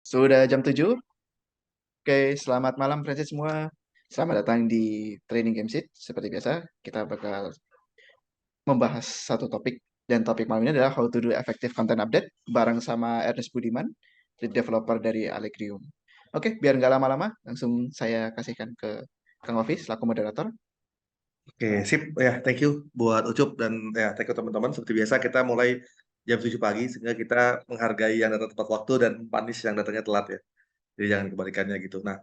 Sudah jam 7. Oke, selamat malam Francis semua. Selamat datang di Training Game Sheet. Seperti biasa, kita bakal membahas satu topik. Dan topik malam ini adalah How to do effective content update bareng sama Ernest Budiman, lead developer dari Allegrium. Oke, biar nggak lama-lama, langsung saya kasihkan ke Kang Ovi selaku moderator. Oke, sip. Ya, thank you buat Ucup dan ya thank you teman-teman. Seperti biasa kita mulai jam 7 pagi sehingga kita menghargai yang datang tepat waktu dan punish yang datangnya telat ya. Jadi jangan kebalikannya gitu. Nah,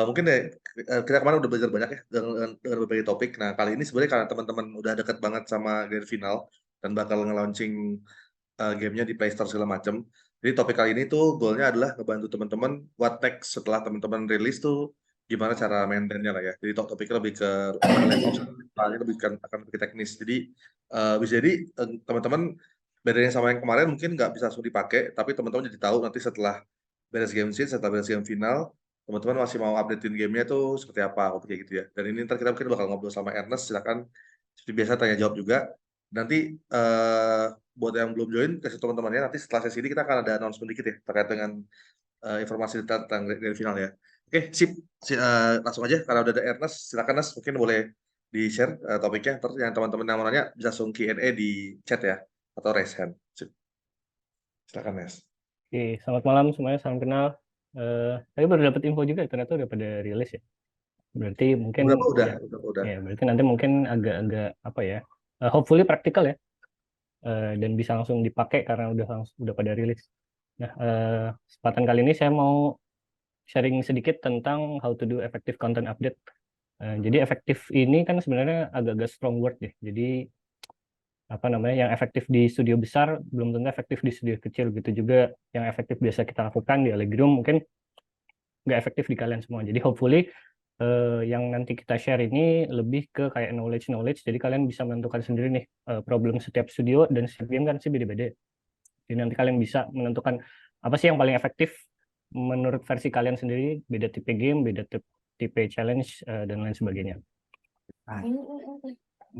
mungkin deh kita kemarin udah belajar banyak ya dengan berbagai topik. Nah, kali ini sebenarnya karena teman-teman udah dekat banget sama grand final dan bakal nge-launching gamenya di Play Store segala macam. Jadi topik kali ini tuh goalnya adalah ngebantu teman-teman what next setelah teman-teman rilis tuh gimana cara maintainnya lah ya. Jadi topiknya lebih ke level lebih akan lebih teknis. Jadi bisa jadi teman-teman bedanya sama yang kemarin mungkin nggak bisa langsung dipakai, tapi teman-teman jadi tahu nanti setelah beres game sheet, setelah beres game final, teman-teman masih mau updatein gamenya tuh seperti apa, kayak gitu ya. Dan ini ntar kita mungkin bakal ngobrol sama Ernest, silakan seperti biasa tanya jawab juga. Nanti buat yang belum join, kasih teman-temannya, nanti setelah sesi ini kita akan ada announcement dikit ya, terkait dengan informasi tentang grand final ya. Oke, sip. Langsung aja, karena udah ada Ernest, silakan Ernest, mungkin boleh di-share topiknya, terus yang teman-teman yang mau nanya bisa langsung Q&A di chat ya, atau raise hand. Sip. Silakan Ernest. Oke, selamat malam semuanya, salam kenal. Saya baru dapat info juga, ternyata udah pada rilis ya. Berarti mungkin Beberapa udah, ya, beberapa udah. ya berarti nanti mungkin agak-agak apa ya, hopefully praktikal ya, dan bisa langsung dipakai karena udah pada rilis. Nah, kesempatan kali ini saya mau sharing sedikit tentang how to do effective content update. Jadi efektif ini kan sebenarnya agak-agak strong word ya. Jadi apa namanya yang efektif di studio besar belum tentu efektif di studio kecil, gitu juga yang efektif biasa kita lakukan di Allegro mungkin nggak efektif di kalian semua. Jadi hopefully yang nanti kita share ini lebih ke kayak knowledge, jadi kalian bisa menentukan sendiri nih problem setiap studio dan setiap game kan sih beda-beda. Jadi nanti kalian bisa menentukan apa sih yang paling efektif menurut versi kalian sendiri, beda tipe game, beda tipe challenge, dan lain sebagainya.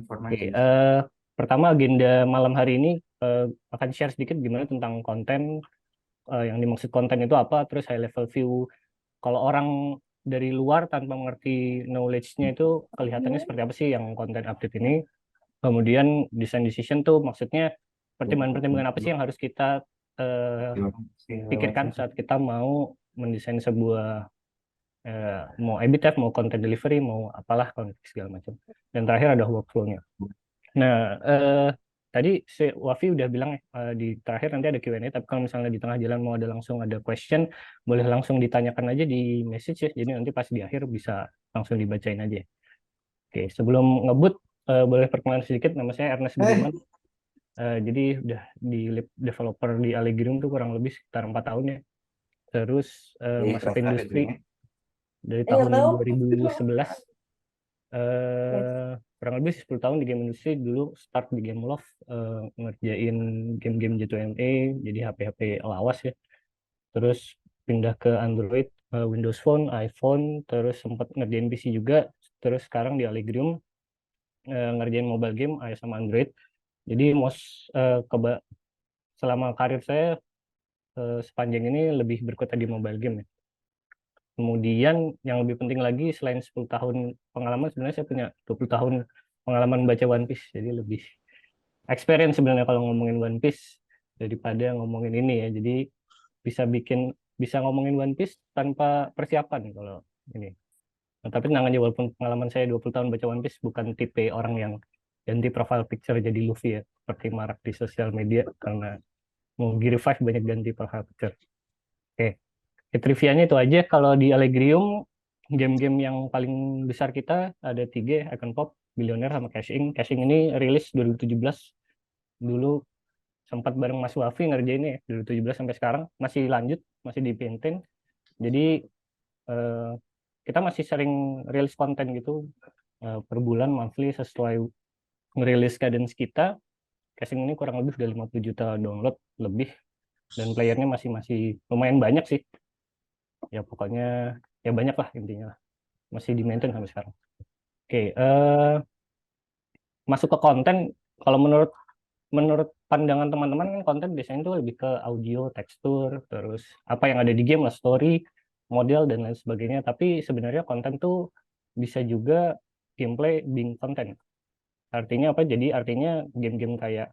Oke, pertama agenda malam hari ini akan share sedikit gimana tentang konten, yang dimaksud konten itu apa, terus high level view kalau orang dari luar tanpa mengerti knowledge-nya itu kelihatannya seperti apa sih yang konten update ini. Kemudian design decision tuh maksudnya pertimbangan-pertimbangan apa sih yang harus kita pikirkan saat kita mau mendesain sebuah mau A/B test, mau content delivery, mau apalah segala macam. Dan terakhir ada workflow-nya. Nah, tadi si Wafi udah bilang di terakhir nanti ada Q&A, tapi kalau misalnya di tengah jalan mau ada langsung ada question, boleh langsung ditanyakan aja di message ya. Jadi nanti pas di akhir bisa langsung dibacain aja. Oke, sebelum ngebut, boleh perkenalan sedikit. Nama saya Ernest Budiman. Jadi udah di lead developer di Allegrium tuh kurang lebih sekitar 4 tahun ya. Terus masuk ke industri dari tahun 2011. Kurang lebih 10 tahun di game industri. Dulu start di Game Loft, ngerjain game-game J2ME, jadi HP-HP lawas ya. Terus pindah ke Android, Windows Phone, iPhone, terus sempat ngerjain PC juga. Terus sekarang di Allegrium ngerjain mobile game iOS sama Android. Jadi selama karir saya sepanjang ini lebih berkutat di mobile game ya. Kemudian yang lebih penting lagi selain 10 tahun pengalaman, sebenarnya saya punya 20 tahun pengalaman baca One Piece. Jadi lebih experience sebenarnya kalau ngomongin One Piece daripada ngomongin ini ya. Jadi bisa ngomongin One Piece tanpa persiapan kalau ini. Nah, tapi tenang aja, walaupun pengalaman saya 20 tahun baca One Piece, bukan tipe orang yang ganti profile picture jadi Luffy ya, seperti marak di sosial media karena mau Gear 5 banyak ganti profile picture. Oke. Trivianya itu aja. Kalau di Allegrium, game-game yang paling besar kita ada 3, Icon Pop, Billionaire, sama Cashing. Cashing ini rilis 2017. Dulu sempat bareng Mas Wafi ngerjainnya ya, 2017 sampai sekarang. Masih lanjut, masih di maintain. Jadi eh, kita masih sering rilis konten gitu per bulan, monthly, sesuai ngerilis cadence kita. Caching ini kurang lebih udah 50 juta download lebih. Dan playernya masih masih lumayan banyak sih. Ya pokoknya ya banyak lah intinya lah. Masih di maintain sampai sekarang. Oke, masuk ke konten. Kalau menurut menurut pandangan teman-teman kan konten biasanya itu lebih ke audio, tekstur, terus apa yang ada di game lah, story, model dan lain sebagainya. Tapi sebenarnya konten tuh bisa juga gameplay being konten. Artinya apa? Jadi artinya game-game kayak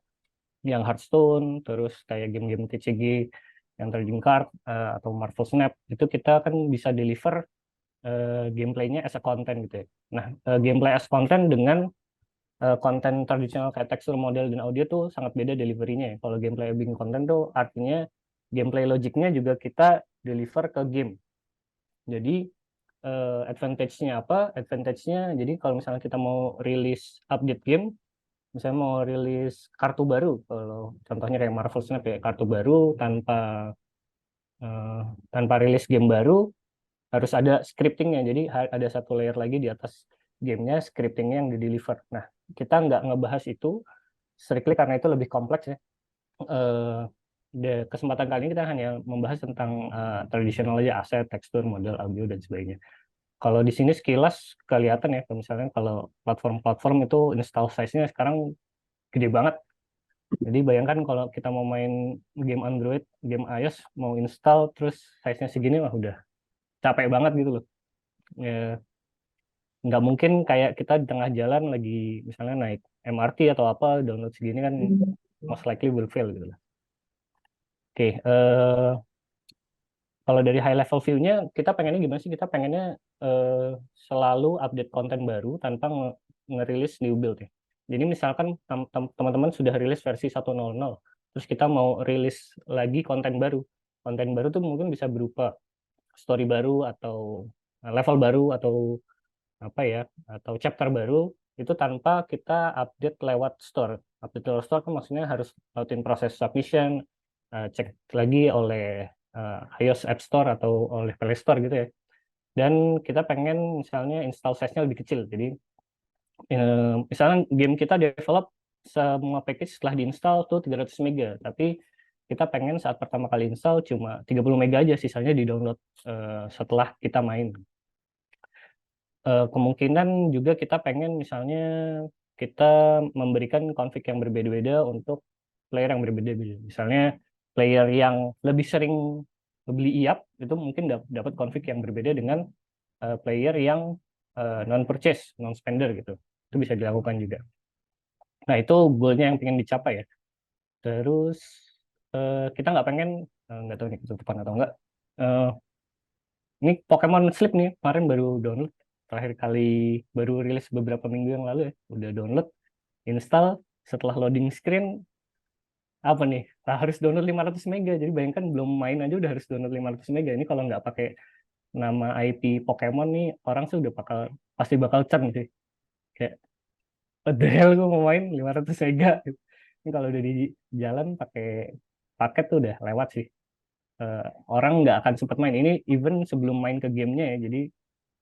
yang Hearthstone, terus kayak game-game TCG yang Trading Card atau Marvel Snap itu kita kan bisa deliver gameplaynya as a content gitu ya. Nah, gameplay as content dengan konten tradisional kayak tekstur, model, dan audio tuh sangat beda deliverynya ya. Kalau gameplay being content tuh artinya gameplay logiknya juga kita deliver ke game. Jadi advantage-nya apa? Advantage-nya jadi kalau misalnya kita mau rilis update game, misalnya mau rilis kartu baru, kalau contohnya kayak Marvel Snap ya, kartu baru eh, tanpa rilis game baru harus ada scriptingnya. Jadi ada satu layer lagi di atas gamenya, scriptingnya yang di-deliver. Nah, kita nggak ngebahas itu strictly karena itu lebih kompleks ya. Eh, Kesempatan kali ini kita hanya membahas tentang tradisional aja, aset, tekstur, model, audio, dan sebagainya. Kalau di sini sekilas kelihatan ya, misalnya kalau platform-platform itu install size-nya sekarang gede banget. Jadi bayangkan kalau kita mau main game Android, game iOS, mau install, terus size-nya segini, wah udah capek banget gitu loh. Ya, nggak mungkin kayak kita di tengah jalan lagi misalnya naik MRT atau apa, download segini kan most likely will fail gitu lah. Oke, kalau dari high level view-nya, kita pengennya gimana sih? Kita pengennya selalu update konten baru tanpa ngerilis new build ya. Jadi misalkan teman-teman sudah rilis versi 1.0.0, terus kita mau rilis lagi konten baru. Konten baru tuh mungkin bisa berupa story baru atau level baru atau apa ya, atau chapter baru itu tanpa kita update lewat store. Update lewat store kan maksudnya harus lewatin proses submission, cek lagi oleh iOS App Store atau oleh Play Store gitu ya. Dan kita pengen misalnya install size-nya lebih kecil. Jadi misalnya game kita develop semua package setelah diinstal tuh 300 mega, tapi kita pengen saat pertama kali install cuma 30 mega aja, sisanya di-download setelah kita main. Kemungkinan juga kita pengen misalnya kita memberikan config yang berbeda-beda untuk player yang berbeda-beda. Misalnya player yang lebih sering beli IAP itu mungkin dapat config yang berbeda dengan player yang non-purchase, non-spender gitu. Itu bisa dilakukan juga. Nah, itu goalnya yang pengen dicapai ya. Terus kita nggak pengen, nggak tahu nih ketutupan atau enggak. Eh, Ini Pokemon Sleep nih, kemarin baru download. Terakhir kali baru rilis beberapa minggu yang lalu ya. Udah download, install, setelah loading screen, apa nih? Harus download 500 mega. Jadi bayangkan belum main aja udah harus download 500 mega. Ini kalau nggak pakai nama IP Pokemon nih, orang sih udah pasti bakal churn sih. Kayak, what the hell gue mau main 500 mega. Ini kalau udah di jalan pakai paket tuh udah lewat sih. Eh, Orang nggak akan sempat main. Ini even sebelum main ke gamenya ya. Jadi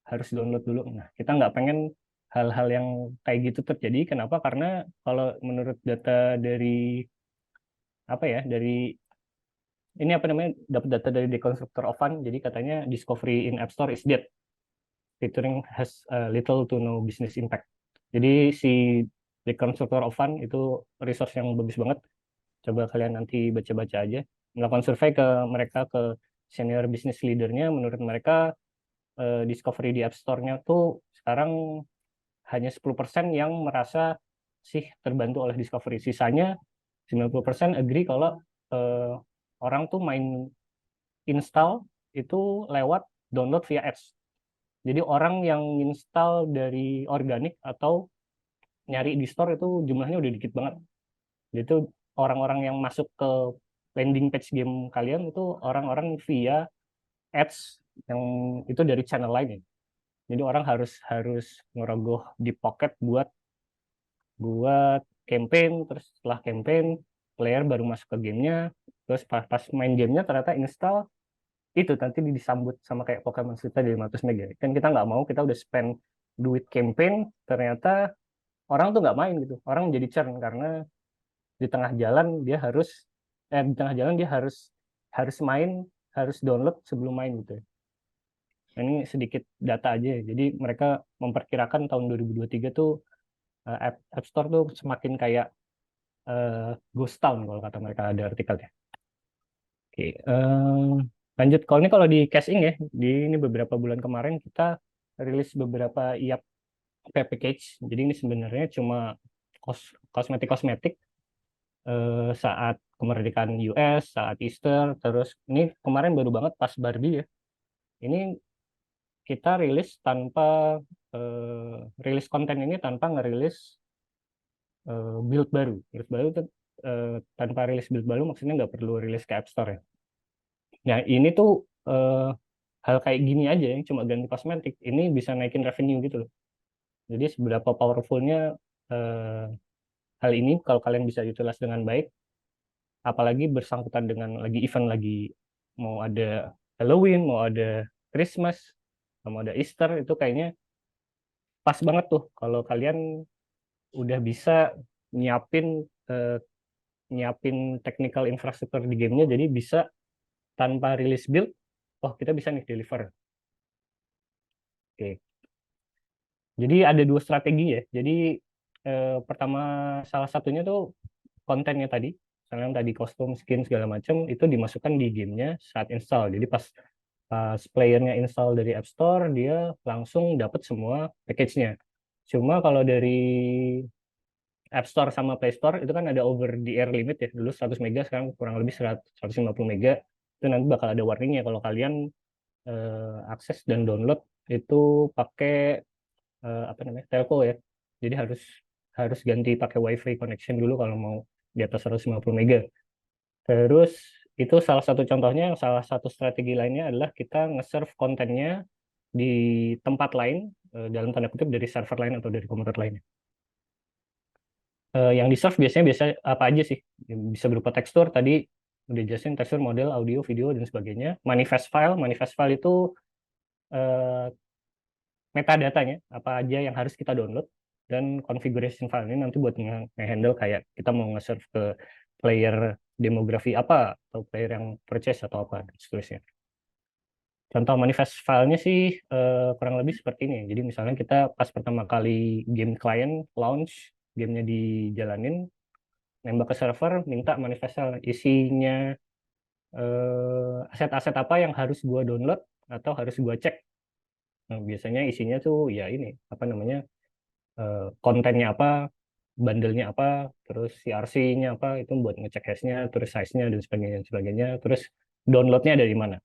harus download dulu. Nah, kita nggak pengen hal-hal yang kayak gitu terjadi. Kenapa? Karena kalau menurut data dari apa ya, dari ini apa namanya, dapat data dari Deconstructor of Fun. Jadi katanya discovery in App Store is dead. Featuring has little to no business impact. Jadi si Deconstructor of Fun itu resource yang bagus banget. Coba kalian nanti baca-baca aja. Melakukan survei ke mereka, ke senior business leadernya, menurut mereka discovery di App Store-nya tuh sekarang hanya 10% yang merasa sih terbantu oleh discovery. Sisanya 90% agree kalau eh, orang tuh main install itu lewat download via ads. Jadi orang yang install dari organik atau nyari di store itu jumlahnya udah dikit banget. Jadi itu orang-orang yang masuk ke landing page game kalian itu orang-orang via ads yang itu dari channel lain ya. Jadi orang harus harus ngerogoh di pocket buat buat campaign, terus setelah campaign player baru masuk ke gamenya, terus pas main gamenya ternyata install itu nanti disambut sama kayak Pokemon kita di 500 mega. Kan kita nggak mau, kita udah spend duit campaign, ternyata orang tuh nggak main gitu. Orang menjadi churn karena di tengah jalan dia harus di tengah jalan dia harus harus main, harus download sebelum main gitu ya. Nah, ini sedikit data aja ya. Jadi mereka memperkirakan tahun 2023 tuh App Store tuh semakin kayak ghost town kalau kata mereka, ada artikelnya. Oke, lanjut. Kalau di casing ya, di ini beberapa bulan kemarin kita rilis beberapa package. Jadi ini sebenarnya cuma kosmetik saat kemerdekaan US, saat Easter, terus ini kemarin baru banget pas Barbie ya. Ini kita rilis tanpa rilis konten ini tanpa ngerilis build baru. Build baru itu tanpa rilis build baru maksudnya nggak perlu rilis ke App Store ya. Nah ini tuh hal kayak gini aja yang cuma ganti kosmetik, ini bisa naikin revenue gitu loh. Jadi seberapa powerfulnya hal ini kalau kalian bisa utilize dengan baik, apalagi bersangkutan dengan lagi event, lagi mau ada Halloween, mau ada Christmas, mau ada Easter, itu kayaknya pas banget tuh kalau kalian udah bisa nyiapin eh, nyiapin technical infrastruktur di gamenya, jadi bisa tanpa rilis build, oh kita bisa nih deliver. Oke, jadi ada dua strategi ya. Jadi pertama, salah satunya tuh kontennya tadi, misalnya tadi kostum, skin segala macam itu dimasukkan di gamenya saat install. Jadi pas playernya install dari App Store, dia langsung dapat semua package-nya. Cuma kalau dari App Store sama Play Store itu kan ada over the air limit ya. Dulu 100 mega, sekarang kurang lebih 150 mega. Itu nanti bakal ada warningnya kalau kalian akses dan download itu pakai apa namanya, telco ya. Jadi harus harus ganti pakai WiFi connection dulu kalau mau di atas 150 mega. Terus itu salah satu contohnya. Salah satu strategi lainnya adalah kita nge-serve kontennya di tempat lain, dalam tanda kutip dari server lain atau dari komputer lainnya. Yang di-serve biasa apa aja sih? Bisa berupa tekstur, tadi udah jelasin, tekstur, model, audio, video, dan sebagainya. Manifest file itu eh, metadatanya, apa aja yang harus kita download, dan configuration file ini nanti buat nge-handle kayak kita mau nge-serve ke player demografi apa, atau player yang purchase atau apa, dan seterusnya. Contoh manifest filenya sih kurang lebih seperti ini. Jadi misalnya kita pas pertama kali game client launch, gamenya dijalanin, nembak ke server, minta manifest file isinya aset-aset apa yang harus gua download atau harus gua cek. Nah, biasanya isinya tuh ya ini apa namanya, kontennya apa, bundle-nya apa, terus CRC-nya apa, itu buat ngecek hash-nya, terus size-nya dan sebagainya, terus download-nya dari mana.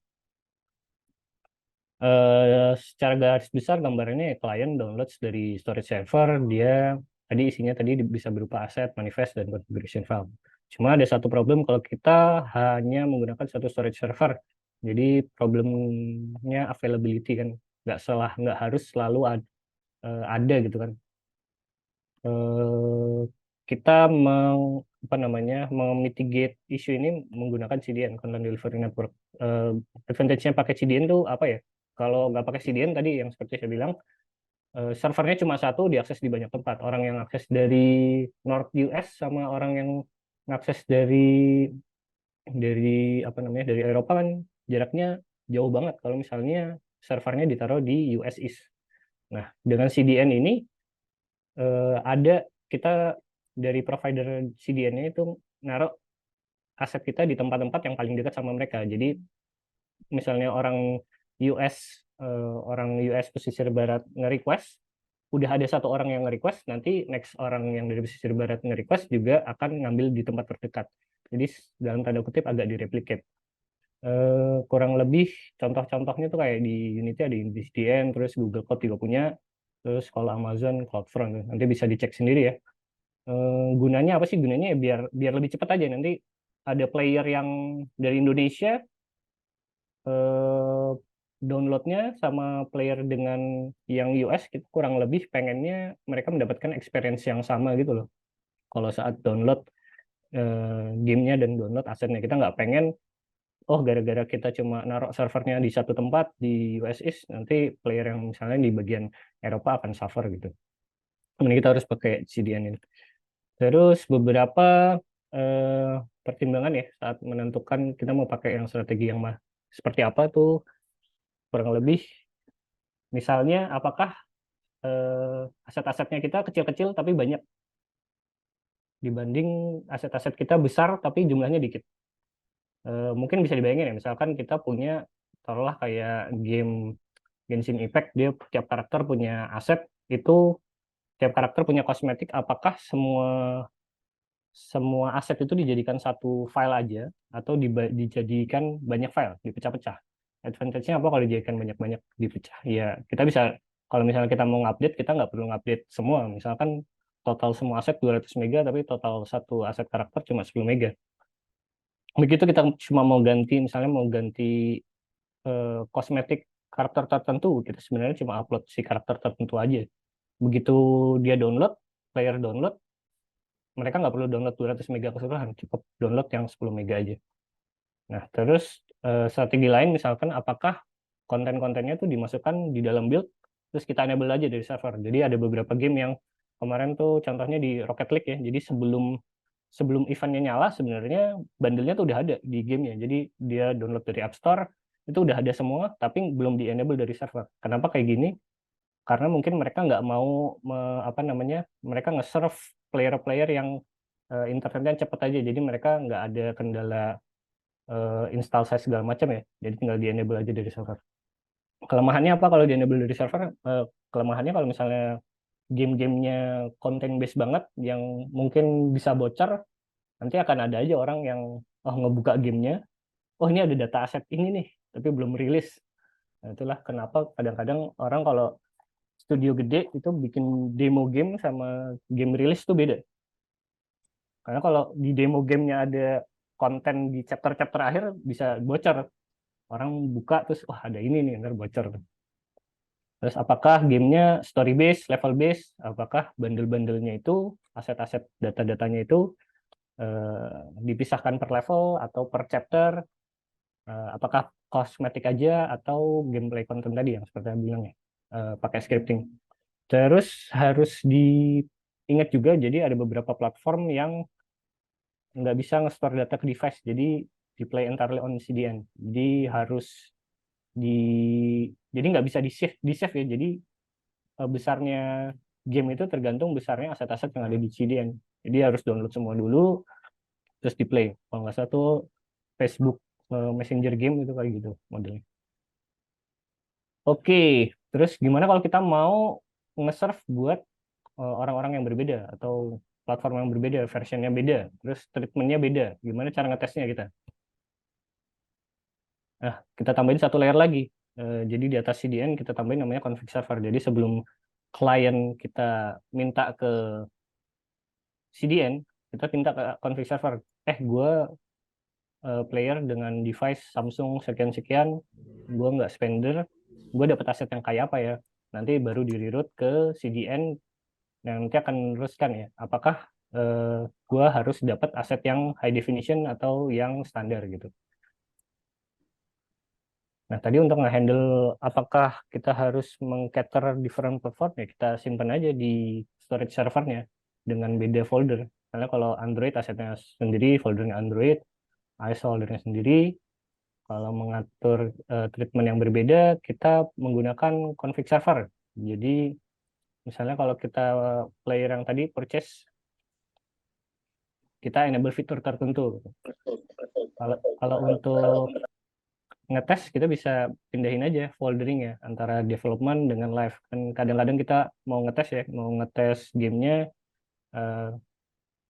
Secara garis besar gambarannya ya, klien downloads dari storage server, dia tadi isinya tadi bisa berupa aset, manifest, dan configuration file. Cuma ada satu problem kalau kita hanya menggunakan satu storage server. Jadi problemnya availability kan, nggak harus selalu ada gitu kan. Eh, kita apa namanya, memitigate isu ini menggunakan CDN, Content Delivery Network. Advantage-nya pakai CDN tuh apa ya? Kalau nggak pakai CDN tadi yang seperti saya bilang, servernya cuma satu, diakses di banyak tempat. Orang yang akses dari North US sama orang yang ngakses dari apa namanya, dari Eropa kan jaraknya jauh banget. Kalau misalnya servernya ditaruh di US East. Nah, dengan CDN ini ada, kita dari provider CDN-nya itu naruh aset kita di tempat-tempat yang paling dekat sama mereka. Jadi misalnya orang US pesisir barat nge-request, udah ada satu orang yang nge-request, nanti next orang yang dari pesisir barat nge-request juga akan ngambil di tempat terdekat. Jadi dalam tanda kutip agak direplicate. Kurang lebih contoh-contohnya tuh kayak di Unity ada CDN, terus Google Cloud juga punya, terus kalau Amazon CloudFront nanti bisa dicek sendiri ya. Gunanya apa sih? Gunanya ya biar biar lebih cepat aja. Nanti ada player yang dari Indonesia eh, downloadnya sama player dengan yang US, kita kurang lebih pengennya mereka mendapatkan experience yang sama gitu loh. Kalau saat download gamenya dan download asetnya, kita nggak pengen, oh gara-gara kita cuma naruh servernya di satu tempat di US East, nanti player yang misalnya di bagian Eropa akan suffer gitu. Ini kita harus pakai CDN ini. Terus beberapa eh, pertimbangan ya saat menentukan kita mau pakai yang strategi yang seperti apa tuh, kurang lebih misalnya apakah aset-asetnya kita kecil-kecil tapi banyak. dibanding aset-aset kita besar tapi jumlahnya dikit. Mungkin bisa dibayangin ya, misalkan kita punya, taruhlah kayak game Genshin Impact, dia tiap karakter punya aset, itu tiap karakter punya kosmetik, apakah semua semua aset itu dijadikan satu file aja atau dijadikan banyak file, dipecah-pecah? Advantage-nya apa kalau dijadikan banyak-banyak dipecah? Ya, kita bisa, kalau misalnya kita mau ngupdate, kita nggak perlu ngupdate semua. Misalkan total semua aset 200 mega, tapi total satu aset karakter cuma 10 mega. Begitu kita cuma mau ganti, misalnya mau ganti kosmetik karakter tertentu, kita sebenarnya cuma upload si karakter tertentu aja. Begitu dia download, player download, mereka nggak perlu download 200 mega keseluruhan, cukup download yang 10 mega aja. Nah, terus strategi lain misalkan apakah konten-kontennya tuh dimasukkan di dalam build, terus kita enable aja dari server. Jadi ada beberapa game yang kemarin tuh contohnya di Rocket League ya, jadi sebelum sebelum eventnya nyala sebenarnya bundle-nya tuh udah ada di gamenya. Jadi dia download dari App Store, itu udah ada semua, tapi belum di-enable dari server. Kenapa kayak gini? Karena mungkin mereka nggak mau apa namanya, mereka nge-serve player-player yang internetnya cepat aja, jadi mereka nggak ada kendala install size segala macam ya, jadi tinggal di-enable aja dari server. Kelemahannya apa kalau di-enable dari server? Kelemahannya kalau misalnya game-gamenya content based banget yang mungkin bisa bocor, nanti akan ada aja orang yang ngebuka gamenya, oh ini ada data aset ini nih, tapi belum rilis. Nah, itulah kenapa kadang-kadang orang kalau studio gede itu bikin demo game sama game rilis itu beda. Karena kalau di demo gamenya ada konten di chapter-chapter akhir bisa bocor. Orang buka terus, wah ada ini nih, ntar bocor. Terus apakah gamenya story based, level based, apakah bundle-bundlenya itu, aset-aset data-datanya itu dipisahkan per level atau per chapter, apakah kosmetik aja atau gameplay content tadi yang seperti saya bilang ya, pakai scripting. Terus harus diingat juga, jadi ada beberapa platform yang nggak bisa nge-store data ke device, jadi di play entirely on CDN. Jadi harus di, jadi nggak bisa di save ya. Jadi besarnya game itu tergantung besarnya aset-aset yang ada di CDN. Jadi harus download semua dulu, terus di play. Kalau nggak salah tuh Facebook Messenger game itu kayak gitu modelnya. Oke, terus gimana kalau kita mau nge-serve buat orang-orang yang berbeda atau platform yang berbeda, versionnya beda, terus treatmentnya beda. Gimana cara ngetesnya kita? Nah, kita tambahin satu layer lagi. Jadi di atas CDN kita tambahin namanya config server. Jadi sebelum klien kita minta ke CDN, kita minta ke config server. Gue player dengan device Samsung sekian-sekian, gue nggak spender, gue dapat aset yang kayak apa ya? Nanti baru di-reroute ke CDN yang nanti akan meneruskan ya. Apakah gue harus dapat aset yang high definition atau yang standar gitu. Nah, tadi untuk nge-handle apakah kita harus meng-cater different platform ya, kita simpan aja di storage servernya dengan beda folder. Karena kalau Android asetnya sendiri, foldernya Android, iOS foldernya sendiri. Kalau mengatur treatment yang berbeda, kita menggunakan config server. Jadi, misalnya kalau kita player yang tadi purchase, kita enable fitur tertentu. Kalau untuk ngetes kita bisa pindahin aja foldering ya antara development dengan live. Kan kadang-kadang kita mau ngetes ya, mau ngetes gamenya, eh,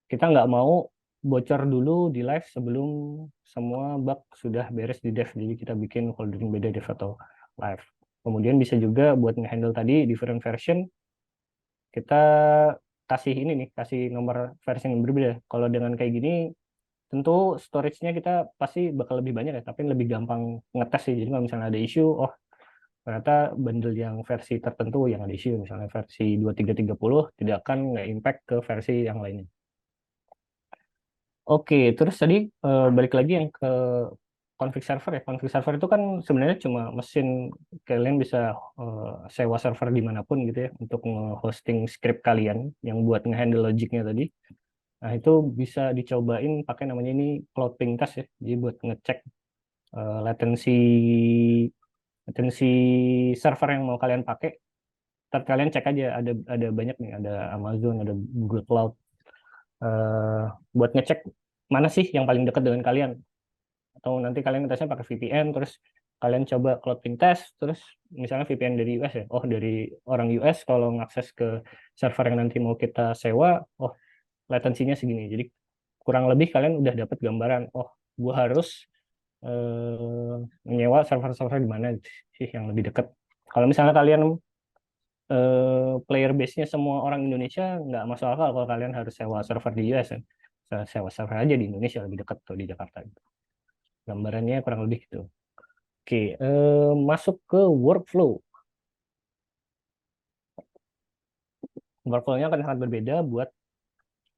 kita nggak mau bocor dulu di live sebelum semua bug sudah beres di dev. Jadi kita bikin foldering beda dev atau live. Kemudian bisa juga buat nge-handle tadi different version, kita kasih ini nih, kasih nomor versi yang berbeda. Kalau dengan kayak gini tentu storage-nya kita pasti bakal lebih banyak ya, tapi lebih gampang ngetes sih. Jadi kalau misalnya ada isu, oh ternyata bundle yang versi tertentu yang ada isu, misalnya versi 2330 tidak akan nge-impact ke versi yang lainnya. Oke, terus tadi balik lagi yang ke config server ya. Config server itu kan sebenarnya cuma mesin, kalian bisa sewa server dimanapun gitu ya untuk nge-hosting script kalian yang buat nge-handle logiknya tadi. Nah, itu bisa dicobain pakai namanya ini Cloud Ping Test ya. Jadi buat ngecek latency latency server yang mau kalian pakai. Ntar kalian cek aja, ada banyak nih, ada Amazon, ada Google Cloud. eh, buat ngecek mana sih yang paling dekat dengan kalian. Atau nanti kalian ngetesnya pakai VPN, terus kalian coba clouding test, terus misalnya VPN dari US ya, oh dari orang US kalau ngakses ke server yang nanti mau kita sewa, oh latensinya segini. Jadi kurang lebih kalian udah dapat gambaran, oh gua harus menyewa server-server di mana sih yang lebih dekat. Kalau misalnya kalian player base-nya semua orang Indonesia, nggak masuk akal kalau kalian harus sewa server di US kan. Sewa server aja di Indonesia lebih dekat tuh di Jakarta. Gambarannya kurang lebih gitu. Oke, masuk ke workflow. Workflow-nya akan sangat berbeda buat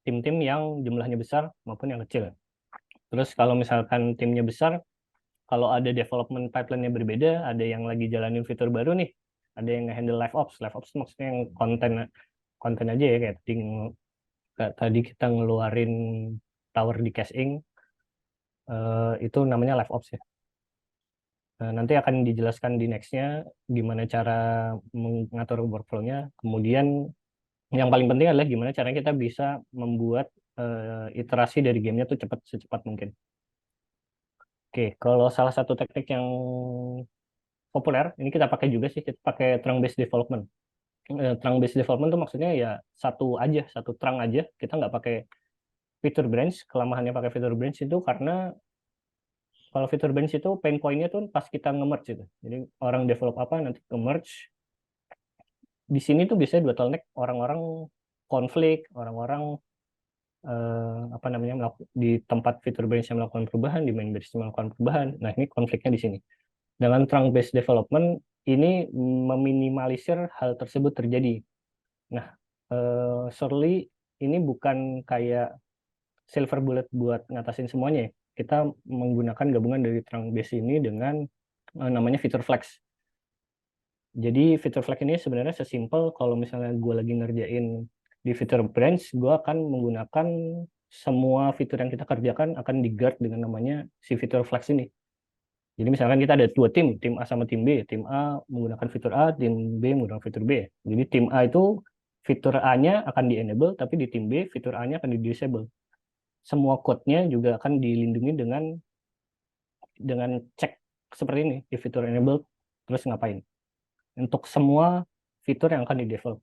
tim-tim yang jumlahnya besar maupun yang kecil. Terus kalau misalkan timnya besar, kalau ada development pipeline-nya berbeda, ada yang lagi jalanin fitur baru nih, ada yang handle live ops. Live ops maksudnya yang konten konten aja ya, kayak tadi kita ngeluarin tower di caching, itu namanya live ops ya. Nanti akan dijelaskan di next-nya gimana cara mengatur workflow-nya. Kemudian yang paling penting adalah gimana caranya kita bisa membuat iterasi dari gamenya tuh secepat mungkin. Oke, kalau salah satu teknik yang populer, ini kita pakai juga sih, kita pakai trunk based development. Trunk based development tuh maksudnya ya satu trunk aja, kita nggak pakai fitur branch. Kelemahannya pakai fitur branch itu karena kalau fitur branch itu pain point-nya tuh pas kita nge-merge itu. Jadi orang develop apa nanti nge-merge. Di sini tuh biasanya bottleneck orang-orang konflik, orang-orang apa namanya di tempat fitur branch yang melakukan perubahan, di main branch melakukan perubahan. Nah, ini konfliknya di sini. Dengan trunk based development ini meminimalisir hal tersebut terjadi. Nah, surely ini bukan kayak silver bullet buat ngatasin semuanya ya. Kita menggunakan gabungan dari trunk base ini dengan namanya fitur flex. Jadi fitur flag ini sebenarnya sesimpel kalau misalnya gue lagi ngerjain di fitur branch, gue akan menggunakan semua fitur yang kita kerjakan akan di guard dengan namanya si fitur flex ini. Jadi misalkan kita ada dua tim A sama tim B. Tim A menggunakan fitur A, tim B menggunakan fitur B. Jadi tim A itu fitur A-nya akan di-enable, tapi di tim B fitur A-nya akan di-disable. Semua code-nya juga akan dilindungi dengan cek seperti ini di fitur enable terus ngapain. Untuk semua fitur yang akan di-develop.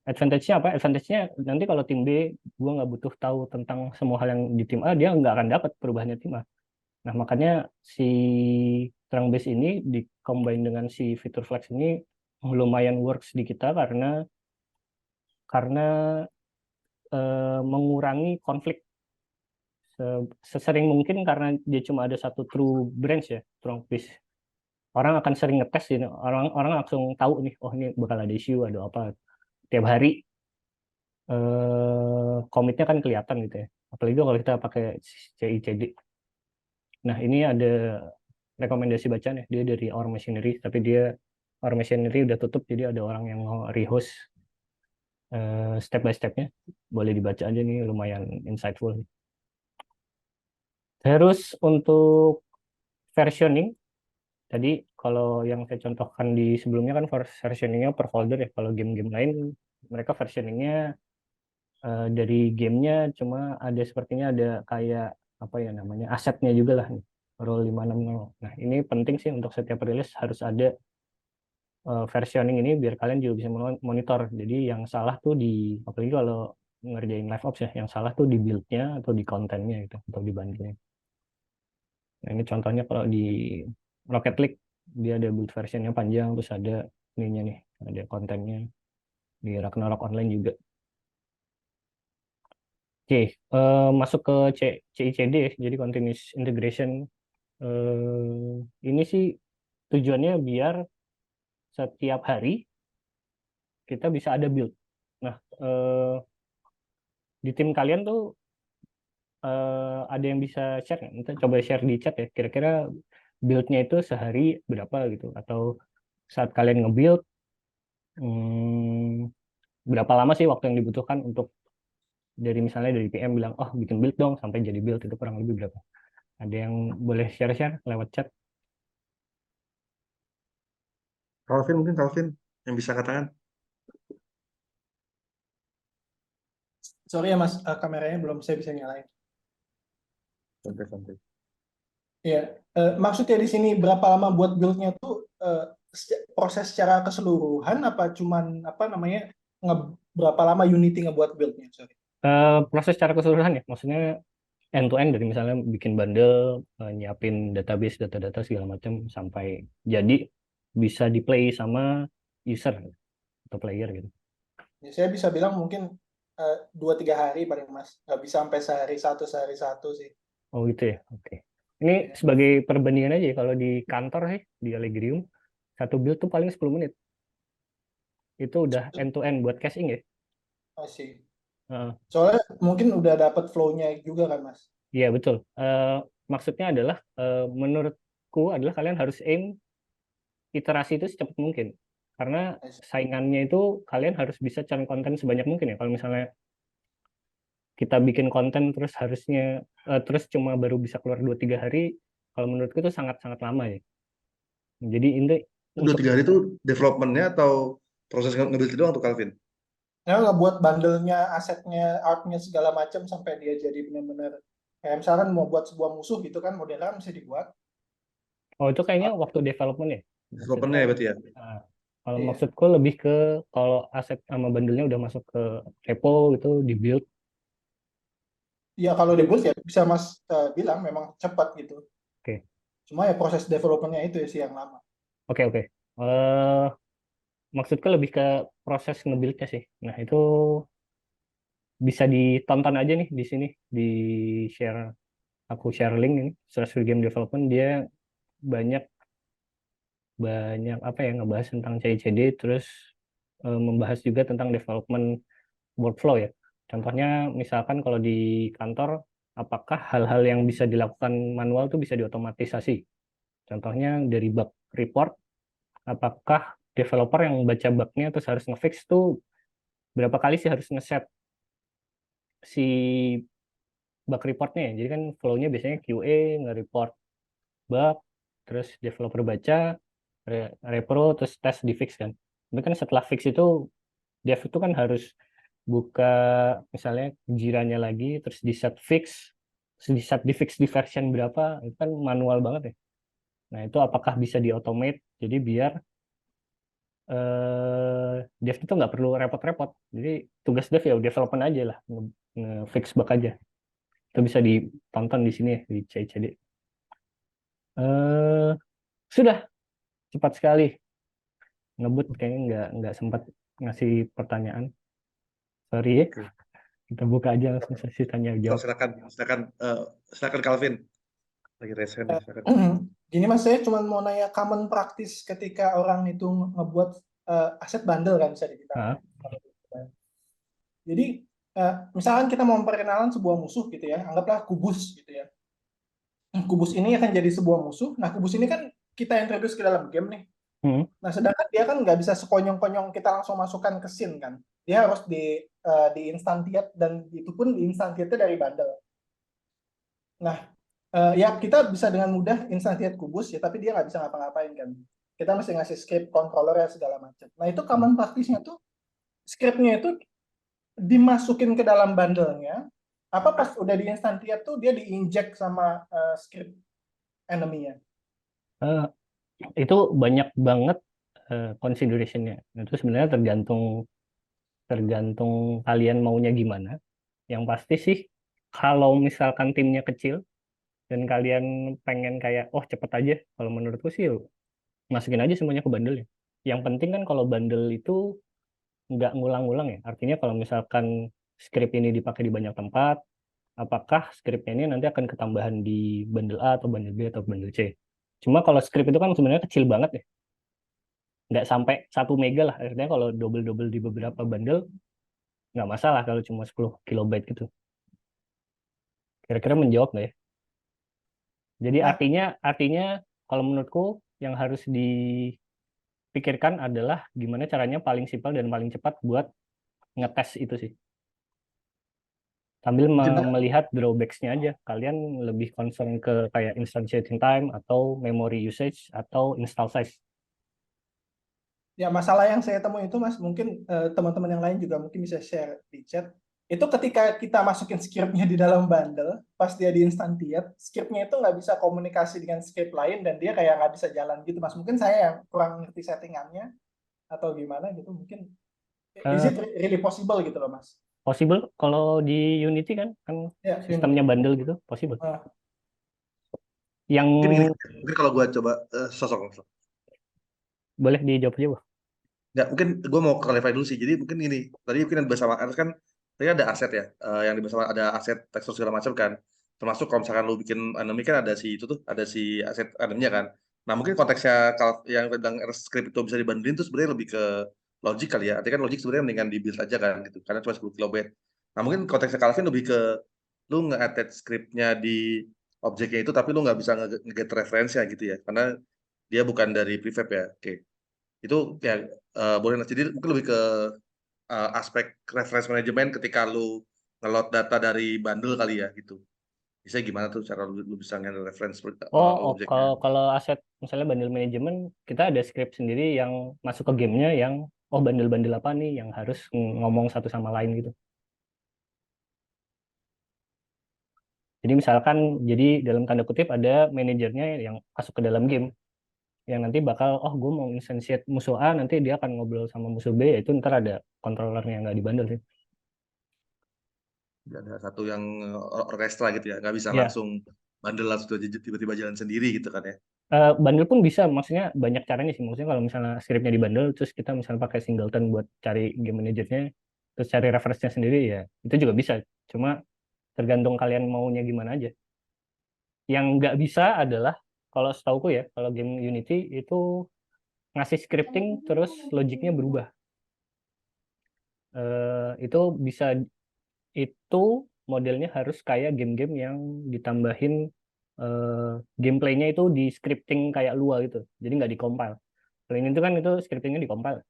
Advantage-nya apa? Advantage-nya nanti kalau tim B, gue nggak butuh tahu tentang semua hal yang di tim A, dia nggak akan dapat perubahannya tim A. Nah, makanya si Trunk Base ini di-combine dengan si fitur flex ini lumayan works di kita karena mengurangi konflik sesering mungkin karena dia cuma ada satu true branch ya, Trunk Base. Orang akan sering ngetes ini, orang langsung tahu nih, oh ini bakal ada issue, ada apa. Tiap hari komitnya kan kelihatan gitu ya. Apalagi kalau kita pakai CICD. Nah, ini ada rekomendasi bacaan ya. Dia dari Our Machinery, tapi dia Our Machinery udah tutup, jadi ada orang yang mau rehost step by stepnya. Boleh dibaca aja nih, lumayan insightful. Terus untuk versioning, tadi kalau yang saya contohkan di sebelumnya kan versioningnya per folder ya. Kalau game-game lain, mereka versioningnya dari gamenya cuma ada sepertinya ada kayak apa ya namanya asetnya juga lah nih roll 560. Nah ini penting sih untuk setiap rilis harus ada versioning ini biar kalian juga bisa monitor. Jadi yang salah tuh di apalagi kalau ngerjain live ops ya, yang salah tuh di build-nya atau di kontennya gitu atau di bundle-nya. Nah ini contohnya kalau di Rocket League dia ada build versionnya panjang terus ada ininya nih ada kontennya di Ragnarok Online juga. Oke, masuk ke CICD, jadi continuous integration. Ini sih tujuannya biar setiap hari kita bisa ada build. Nah, di tim kalian tuh ada yang bisa share nggak? Kita coba share di chat ya. Kira-kira build-nya itu sehari berapa gitu? Atau saat kalian nge-build, hmm, berapa lama sih waktu yang dibutuhkan untuk dari misalnya dari PM bilang, oh bikin build dong sampai jadi build itu kurang lebih berapa? Ada yang boleh share-share lewat chat? Calvin yang bisa katakan. Sorry ya Mas, kameranya belum saya bisa nyalain. Santai-santai. Iya, maksudnya di sini berapa lama buat build-nya tuh proses secara keseluruhan apa cuman apa namanya berapa lama Unity ngebuat build-nya? Sorry. Proses secara keseluruhan ya, maksudnya end to end dari misalnya bikin bundle, nyiapin database, data-data segala macam sampai jadi bisa di play sama user atau player gitu. Ya, saya bisa bilang mungkin 2-3 hari paling Mas, nggak bisa sampai sehari satu sih. Oh gitu ya, oke. Ini Iya. sebagai perbandingan aja ya, kalau di kantor sih di Allegrium satu build tuh paling 10 menit. Itu udah end to end buat caching ya. Masih. Heeh. Soalnya mungkin udah dapet flow-nya juga kan Mas. Iya betul. Maksudnya adalah menurutku adalah kalian harus aim iterasi itu secepat mungkin. Karena Masih. saingannya itu kalian harus bisa cari konten sebanyak mungkin ya. Kalau misalnya kita bikin konten terus harusnya terus cuma baru bisa keluar 2-3 hari, kalau menurutku itu sangat-sangat lama ya. Jadi ini Dua untuk tiga hari itu developmentnya atau proses nge-build itu doang tuh Calvin? Nah, nggak buat bundle-nya, asetnya, art-nya segala macam sampai dia jadi benar-benar kayak misalkan mau buat sebuah musuh gitu kan modelnya bisa dibuat. oh itu kayaknya waktu development ya. Developmentnya Maksudnya ya berarti ya. nah, kalau Iya. maksudku lebih ke kalau aset sama bundle-nya udah masuk ke repo gitu di build. Ya kalau dibuat ya bisa Mas bilang memang cepat gitu. Oke. Cuma ya proses development-nya itu sih yang lama. Oke, oke. Maksudku lebih ke proses nge-build-nya sih. Nah, itu bisa ditonton aja nih di sini di share aku share link ini Stressful Game Development dia banyak banyak apa ya ngebahas tentang CICD terus membahas juga tentang development workflow ya. Contohnya misalkan kalau di kantor apakah hal-hal yang bisa dilakukan manual tuh bisa diotomatisasi. Contohnya dari bug report apakah developer yang baca bugnya terus harus nge-fix tuh berapa kali sih harus nge-set si bug reportnya ya. Jadi kan flow-nya biasanya QA nge-report bug, terus developer baca, repro, terus tes di fix kan. Tapi kan setelah fix itu, dev itu kan harus buka misalnya jiranya lagi, terus di set fix, terus di set di fix di version berapa, itu kan manual banget ya. Nah itu apakah bisa di automate, jadi biar dev itu nggak perlu repot-repot. Jadi tugas dev ya development aja lah, nge-fix bug aja. Itu bisa ditonton di sini ya, di CICD. Eh, sudah cepat sekali ngebut kayaknya nggak sempat ngasih pertanyaan. Sorry ya, Oke. kita buka aja langsung sesi tanya jawab. Silakan Calvin. Lagi raise hand ya, silakan. Gini Mas, saya cuma mau nanya common practice ketika orang itu ngebuat aset bundle kan bisa dibilang. Ah, Jadi misalkan kita mau memperkenalkan sebuah musuh gitu ya, anggaplah kubus gitu ya. Kubus ini akan jadi sebuah musuh. Nah, kubus ini kan kita introduce ke dalam game nih. hmm, Nah, sedangkan dia kan nggak bisa sekonyong-konyong kita langsung masukkan ke scene kan. Dia harus di instantiate dan itu pun di instantiate dari bundle. Nah, ya kita bisa dengan mudah instantiate kubus ya, tapi dia nggak bisa ngapa-ngapain kan. Kita mesti ngasih script controller ya segala macam. Nah, itu common practice-nya tuh scriptnya itu dimasukin ke dalam bundle-nya. Apa pas udah di instantiate tuh dia diinject sama script enemy-nya. eh, itu banyak banget consideration-nya. Itu sebenarnya tergantung tergantung kalian maunya gimana. Yang pasti sih kalau misalkan timnya kecil dan kalian pengen kayak oh cepet aja, kalau menurutku sih masukin aja semuanya ke bundle ya. Yang penting kan kalau bundle itu nggak ngulang-ngulang ya. Artinya kalau misalkan script ini dipakai di banyak tempat, apakah scriptnya ini nanti akan ketambahan di bundle A atau bundle B atau bundle C. Cuma kalau script itu kan sebenarnya kecil banget ya. Nggak sampai 1 mega lah. Artinya kalau double-double di beberapa bundle, nggak masalah kalau cuma 10 kilobyte gitu. Kira-kira menjawab nggak ya? Jadi Nah, artinya kalau menurutku yang harus dipikirkan adalah gimana caranya paling simpel dan paling cepat buat ngetes itu sih. Sambil melihat drawbacks-nya aja. Kalian lebih concern ke kayak instantiating time atau memory usage atau install size. ya masalah yang saya temui itu Mas, mungkin teman-teman yang lain juga mungkin bisa share di chat. itu ketika kita masukin scriptnya di dalam bundle, pas dia di instantiate, scriptnya itu nggak bisa komunikasi dengan script lain dan dia kayak nggak bisa jalan gitu, Mas. Mungkin saya yang kurang ngerti settingannya atau gimana gitu. Mungkin is Eh, it really possible gitu loh, Mas? Possible kalau di Unity kan Ya, sistemnya Unity. bundle gitu, possible. Ah, Yang Mungkin gini, mungkin kalau gue coba sosok. boleh dijawab aja, Bu. Nggak, mungkin gue mau clarify dulu sih. Jadi mungkin gini, tadi mungkin yang bersama Ernest kan, tadi ada aset ya, yang di bersama ada aset tekstur segala macam kan. Termasuk kalau misalkan lu bikin anime kan ada si itu tuh, ada si aset animenya kan. Nah mungkin konteksnya kalau yang tentang script itu bisa dibandingin tuh sebenarnya lebih ke logic kali ya. Artinya kan logic sebenarnya mendingan di build aja kan gitu, karena cuma 10 kilobit. Nah mungkin konteksnya Calvin lebih ke lu nge-attach scriptnya di objeknya itu, tapi lu nggak bisa nge-get referensinya gitu ya, karena dia bukan dari prefab ya. Oke. Itu ya boleh nanti. Jadi mungkin lebih ke aspek reference management ketika lu nge-load data dari bundle kali ya gitu. Bisa gimana tuh cara lu bisa nge reference objeknya. Kalau aset misalnya bundle manajemen, kita ada script sendiri yang masuk ke gamenya yang bundle-bundle apa nih yang harus ngomong satu sama lain gitu. Jadi misalkan, jadi dalam tanda kutip ada manajernya yang masuk ke dalam game, yang nanti bakal, gue mau instantiate musuh A, nanti dia akan ngobrol sama musuh B, itu ntar ada controllernya yang nggak di bundle sih. Ada satu yang orkestra gitu ya, nggak bisa Ya, langsung bundle langsung tiba-tiba jalan sendiri gitu kan ya. bundle pun bisa, maksudnya banyak caranya sih. Maksudnya kalau misalnya scriptnya di bundle, terus kita misalnya pakai singleton buat cari game manajernya, terus cari reference-nya sendiri, ya itu juga bisa. Cuma tergantung kalian maunya gimana aja. Yang nggak bisa adalah, kalau setauku ya, kalau game Unity itu ngasih scripting terus logiknya berubah. Itu bisa, itu modelnya harus kayak game-game yang ditambahin gameplaynya itu di scripting kayak Lua gitu, jadi nggak di-compile. Kalau ini tuh kan itu scriptingnya di-compile.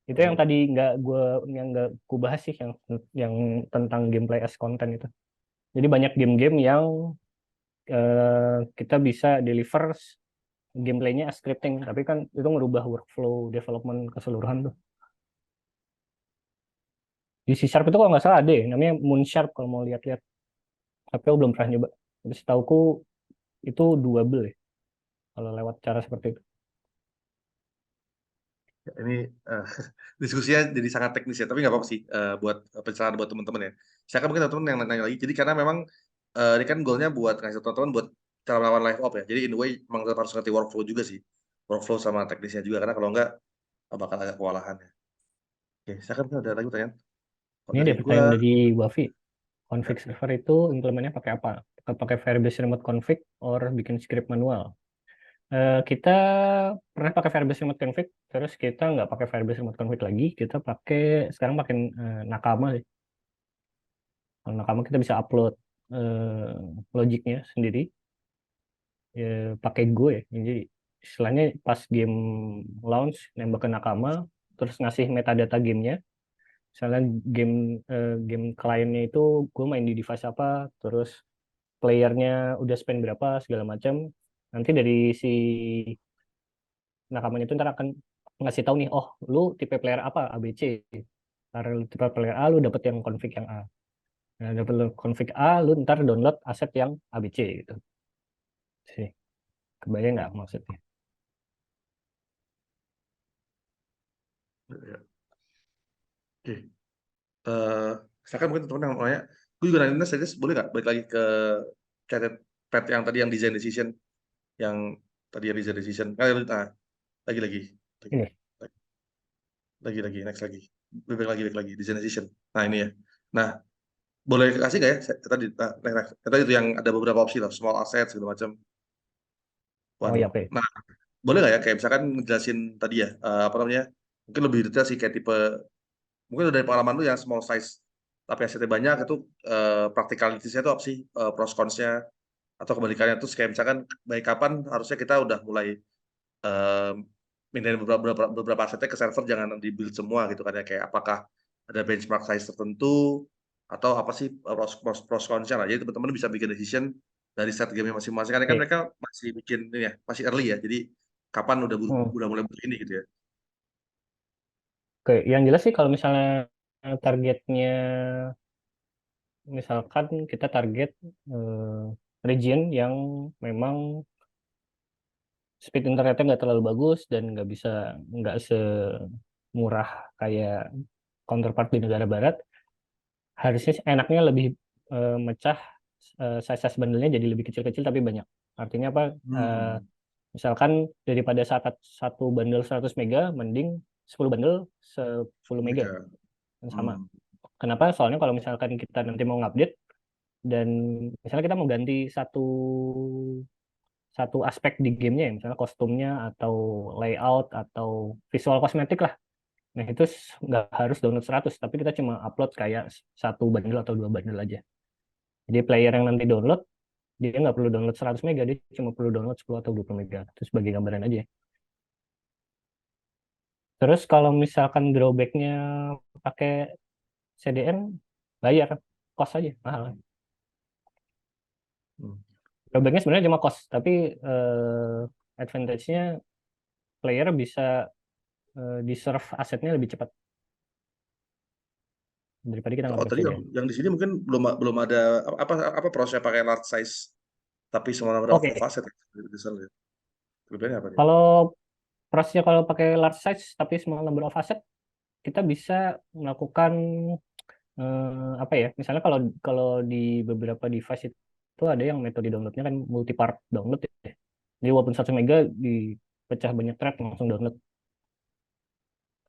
Itu yang tadi nggak gue bahas sih, yang tentang gameplay as content itu. Jadi banyak game-game yang kita bisa deliver gameplaynya as scripting, tapi kan itu ngerubah workflow development keseluruhan tuh. Di C Sharp itu kalau nggak salah ada ya, namanya Moon Sharp kalau mau lihat-lihat. Tapi aku belum pernah nyoba. Tapi setauku itu doable ya, kalau lewat cara seperti itu. Ya, ini diskusinya jadi sangat teknis ya, tapi nggak apa-apa sih buat pencerahan buat teman-teman ya. Saya kan mungkin teman-teman yang nanya lagi. Jadi karena memang ini kan goalnya buat ngasih teman-teman buat cara melawan live op ya. Jadi in a way memang tetap harus ngerti workflow juga sih, workflow sama teknisnya juga. Karena kalau nggak bakal agak kewalahan ya. Oke, saya kan ada lagi pertanyaan. Kalau Ini dari ada gua, pertanyaan dari Wafi. ya, Config server itu implementnya pakai apa? Pakai Firebase remote config or bikin script manual? Kita pernah pakai Firebase remote config, terus kita nggak pakai Firebase remote config lagi, kita sekarang pakai Nakama sih. Kalau Nakama kita bisa upload logiknya sendiri, ya, pakai Go ya. Jadi istilahnya pas game launch nembak ke Nakama, terus ngasih metadata gamenya. Misalnya game kliennya itu gue main di device apa, terus playernya udah spend berapa segala macam. Nanti dari si Nakamanya itu ntar akan ngasih tahu nih, lu tipe player apa, ABC. Karena lu tipe player A, lu dapet yang config yang A. Nah, dapet config A, lu ntar download aset yang ABC gitu. Sih, kebayang nggak maksudnya? ya. Oke. Misalkan mungkin teman-teman yang mau nanya, gue juga nanya serius, boleh nggak balik lagi ke catat pet yang tadi yang design decision, yang tadi yang design decision. Lagi Ini, next lagi, balik lagi design decision. Nah ini ya. Nah boleh kasih nggak ya tadi, tadi itu yang ada beberapa opsi lah, small asset segala macam. ya Waduh. oke. Nah boleh nggak ya kayak misalkan ngejelasin tadi ya, apa namanya, mungkin lebih detail sih kayak tipe, mungkin dari pengalaman lu yang small size tapi asetnya banyak itu, practicalities-nya itu apa sih, pros cons-nya, atau kebalikannya tuh kayak misalkan baik kapan harusnya kita udah mulai mindahin beberapa asetnya ke server, jangan di build semua gitu kan ya, kayak apakah ada benchmark size tertentu atau apa sih pros cons-nya lah. Jadi teman-teman bisa bikin decision dari set game masing-masing, karena kan Oke. mereka masih bikin ini ya, masih early ya, jadi kapan udah Hmm. mulai butuh ini gitu ya. Oke, yang jelas sih kalau misalnya targetnya, misalkan kita target region yang memang speed internetnya nggak terlalu bagus dan nggak semurah kayak counterpart di negara barat, harusnya enaknya lebih mecah size bundle-nya jadi lebih kecil-kecil tapi banyak. Artinya apa? Hmm, Misalkan daripada satu bundle 100 mega, mending 10 bundle 10 mega Mega. yang sama. Hmm, Kenapa? Soalnya kalau misalkan kita nanti mau ngupdate dan misalnya kita mau ganti satu satu aspek di gamenya, ya, misalnya kostumnya atau layout atau visual kosmetik lah. Nah, itu nggak harus download 100, tapi kita cuma upload kayak satu bundle atau dua bundle aja. Jadi player yang nanti download, dia nggak perlu download 100 mega, dia cuma perlu download 10 atau 20 mega. Itu sebagai gambaran aja. Terus kalau misalkan drawback-nya pakai CDN, bayar, cost aja, mahal. hmm. Drawback-nya sebenarnya cuma cost, tapi advantage-nya player bisa di-serve asetnya lebih cepat daripada kita nggak Oh pakai tadi CDN. yang di sini mungkin belum ada apa prosesnya pakai large size tapi semua number of Oke, asset ya. Kelebihannya apa nih? kalau prosesnya kalau pakai large size tapi small number of asset, kita bisa melakukan apa ya? Misalnya kalau kalau di beberapa device itu ada yang metode downloadnya kan multi part download ya. Jadi walaupun 1 mega dipecah banyak thread langsung download.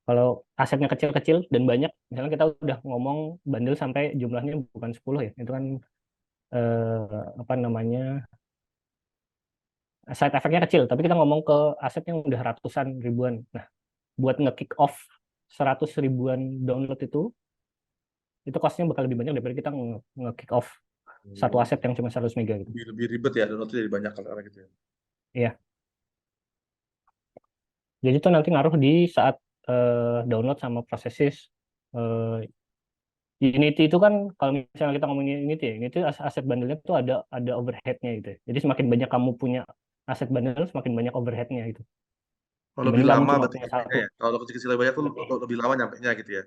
Kalau asetnya kecil-kecil dan banyak, misalnya kita udah ngomong bundle sampai jumlahnya bukan 10 ya, itu kan apa namanya, side effect-nya kecil, tapi kita ngomong ke aset yang udah ratusan ribuan. Nah, buat nge-kick off 100 ribuan download itu cost-nya bakal lebih banyak daripada kita nge-kick off satu Hmm, aset yang cuma 100 mega gitu. lebih ribet ya downloadnya jadi banyak karena gitu ya. Iya, jadi itu nanti ngaruh di saat download sama prosesis. Eh, Unity itu kan kalau misalnya kita ngomongin Unity ya, Unity aset bundle-nya tuh ada overhead-nya gitu ya. Jadi semakin banyak kamu punya aset bundle, semakin banyak overhead-nya gitu. Kalau lebih Dibanding kamu lama cuma berarti punya nyampainya satu. ya. Kalau kecil-kecil banyak tuh Lebih lebih lama nyampainya gitu ya.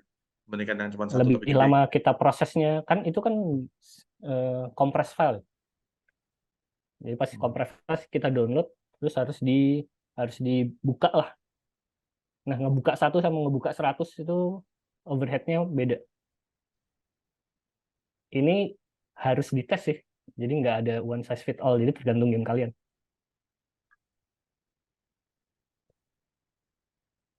Dibandingkan yang cuma satu lebih tapi gede. lama kita prosesnya, kan itu kan compress file. Jadi pas Hmm. compress file kita download, terus harus dibuka lah. Nah, ngebuka satu sama ngebuka 100 itu overhead-nya beda. Ini harus dites sih. Jadi nggak ada one size fit all. Jadi tergantung game kalian.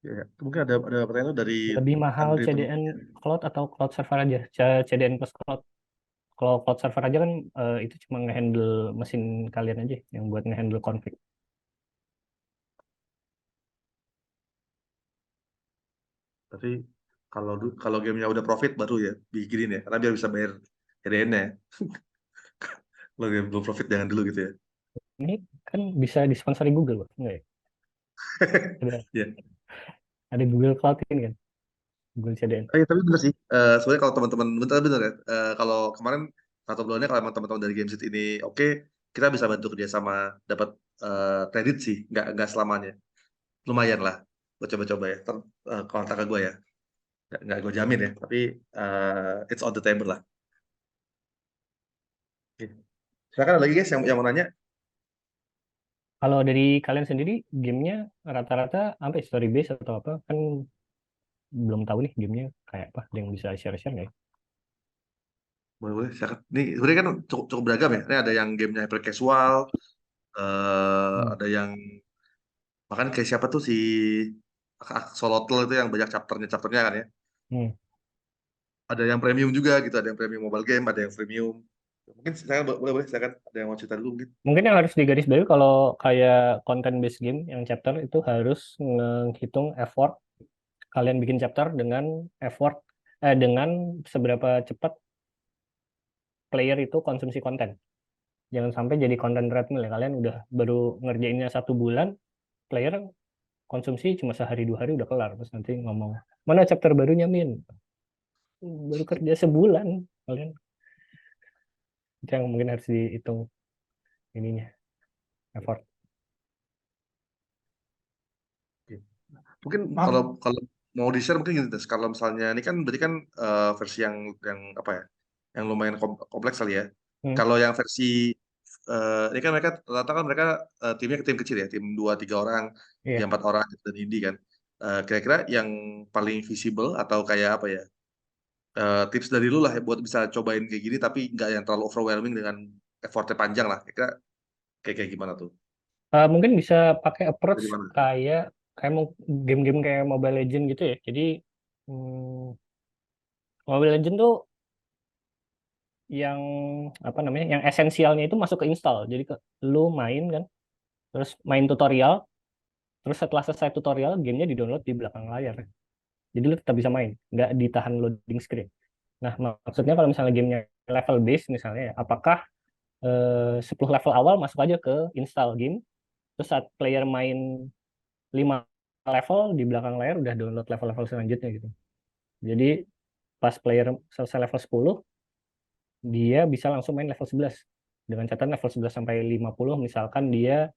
Ya, ya. Mungkin ada pertanyaan tuh dari Lebih mahal Andri teman. CDN cloud atau cloud server aja? CDN plus cloud. Kalau cloud server aja kan itu cuma ngehandle mesin kalian aja yang buat ngehandle config. Tapi kalau gamenya udah profit baru ya bikinin ya, karena biar bisa bayar CDN-nya. Kalau game belum profit jangan dulu gitu ya. Ini kan bisa disponsori Google loh, enggak ya? Ada, Ya. ada Google Cloud ini kan, Google CDN. Oh, iya, tapi bener sih. Sebenarnya kalau teman-teman bener ya. Kalau kemarin atau bulannya kalau emang teman-teman dari Gamesit ini oke, kita bisa bantu kerjasama dapat kredit sih, nggak selamanya. Lumayan lah, gue coba-coba ya. Kontak ke gue ya, nggak gue jamin ya, tapi it's on the table lah. Oke. Silakan ada lagi guys yang mau nanya. Kalau dari kalian sendiri, gamenya rata-rata apa ya, story base atau apa? Kan belum tahu nih gamenya kayak apa. Ada yang bisa share-share nggak ya? Boleh, silakan. Ini sebenarnya kan cukup beragam ya. Ini ada yang gamenya hyper casual, Hmm. ada yang bahkan kayak siapa tuh si Axolotl itu yang banyak chapternya kan ya. Hmm. Ada yang premium juga gitu, ada yang premium mobile game, ada yang premium. Mungkin silakan boleh silakan ada yang mau cerita dulu mungkin. Mungkin yang harus digarisbawahi kalau kayak content based game yang chapter itu harus menghitung effort kalian bikin chapter dengan effort dengan seberapa cepat player itu konsumsi konten. Jangan sampai jadi konten treadmill ya. Kalian udah baru ngerjainnya 1 bulan, player konsumsi cuma sehari 2 hari udah kelar. Terus nanti ngomong, mana chapter barunya Min? Baru kerja sebulan. Kalian itu yang mungkin harus dihitung ininya, effort. Mungkin Maaf, kalau mau di-share mungkin gini, Des. Kalau misalnya ini kan berarti kan versi yang apa ya? Yang lumayan kompleks kali ya. Hmm. Kalau yang versi ini kan mereka rata-rata kan mereka timnya tim kecil ya, tim 2-3 orang, Iya. 4 orang gitu, dan indie kan. Kira-kira yang paling visible atau kayak apa ya? Tips dari lu lah ya buat bisa cobain kayak gini tapi nggak yang terlalu overwhelming dengan effortnya panjang lah. Kira kayak gimana tuh? Mungkin bisa pakai approach Dari mana? kayak kayak game-game kayak Mobile Legend gitu ya. Jadi hmm, Mobile Legend tuh yang apa namanya, yang esensialnya itu masuk ke install. Jadi lu main kan, terus main tutorial, terus setelah selesai tutorial, gamenya di-download di belakang layar. Jadi lu tetap bisa main, nggak ditahan loading screen. Nah, maksudnya kalau misalnya gamenya level base misalnya, ya, apakah 10 level awal masuk aja ke install game, terus saat player main 5 level di belakang layar udah download level-level selanjutnya gitu. Jadi pas player selesai level 10, dia bisa langsung main level 11. Dengan catatan level 11 sampai 50 misalkan dia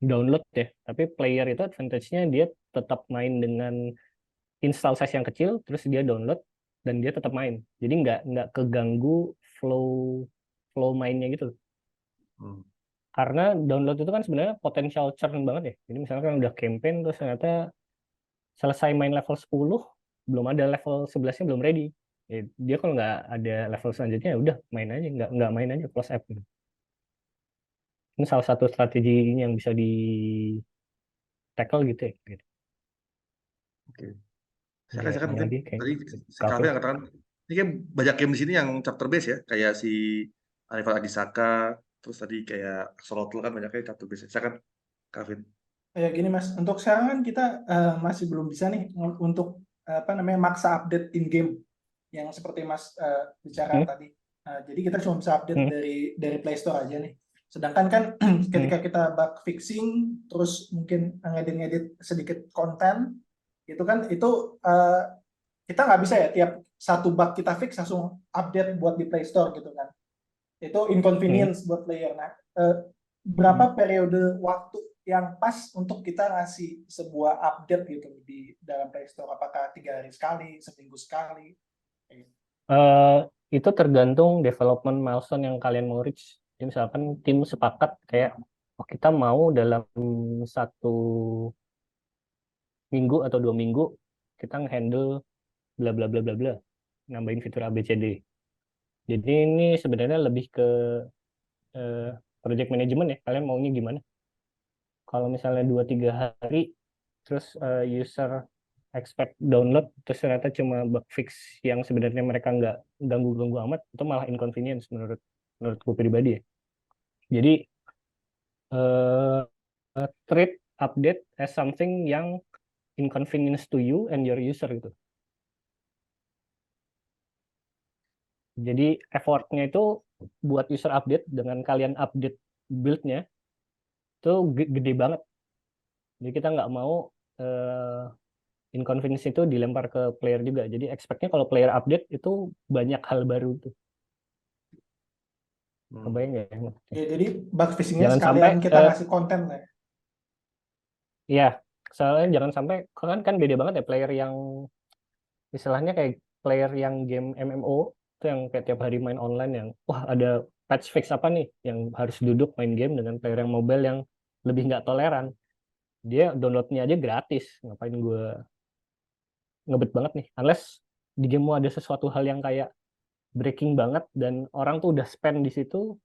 download ya. Tapi player itu advantage-nya dia tetap main dengan install size yang kecil, terus dia download dan dia tetap main. Jadi nggak keganggu flow flow mainnya gitu. Hmm. Karena download itu kan sebenarnya potensial churn banget ya. Jadi misalkan udah campaign terus ternyata selesai main level 10, belum ada level 11-nya belum ready. Ya, dia kalau nggak ada level selanjutnya ya udah main aja, nggak main aja close app gitu. Ini salah satu strategi yang bisa di tackle gitu ya. Gitu. Oke. Ada Silakan ini mungkin lagi kayak tadi si kafe. Kafe yang katakan ini kan banyak game di sini yang chapter base ya, kayak si Anifal Adisaka, terus tadi kayak Axolotl kan banyaknya chapter base. Silakan Kavin. Ya gini Mas, untuk sekarang kan kita masih belum bisa nih untuk apa namanya maksa update in game yang seperti Mas bicara Hmm? tadi. Jadi kita cuma bisa update Hmm? dari Play Store aja nih. Sedangkan kan ketika kita bug fixing, terus mungkin ngedit-ngedit sedikit konten, itu kan itu kita nggak bisa ya tiap satu bug kita fix langsung update buat di Play Store gitu kan. Itu Hmm? inconvenience buat player. Nah, Hmm? berapa periode waktu yang pas untuk kita ngasih sebuah update gitu di dalam Play Store? Apakah 3 hari sekali, seminggu sekali? Eh, itu tergantung development milestone yang kalian mau reach. Jadi misalkan tim sepakat kayak oh, kita mau dalam 1 minggu atau 2 minggu kita nge-handle bla bla bla bla bla, nambahin fitur ABCD. Jadi ini sebenarnya lebih ke eh, project management ya. Kalian maunya gimana? Kalau misalnya 2-3 hari, terus user expect download, terus ternyata cuma bug fix yang sebenarnya mereka nggak ganggu-ganggu amat, itu malah inconvenience menurutku pribadi ya. Jadi treat update as something yang inconvenience to you and your user gitu. Jadi effortnya itu buat user update dengan kalian update build-nya itu gede banget. Jadi kita nggak mau inconvenience itu dilempar ke player juga. Jadi expect-nya kalau player update itu banyak hal baru tuh. Kebayang nggak ya maksudnya? Ya, jadi bug fixing-nya Jangan sampai sekalian kita ngasih konten lah ya. ya, soalnya jangan sampai kan beda banget ya player yang istilahnya kayak player yang game MMO itu yang kayak tiap hari main online yang wah ada patch fix apa nih yang harus duduk main game dengan player yang mobile yang lebih nggak toleran. Dia downloadnya aja gratis. Ngapain gue ngebet banget nih? Unless di gamemu ada sesuatu hal yang kayak breaking banget dan orang tuh udah spend di situ,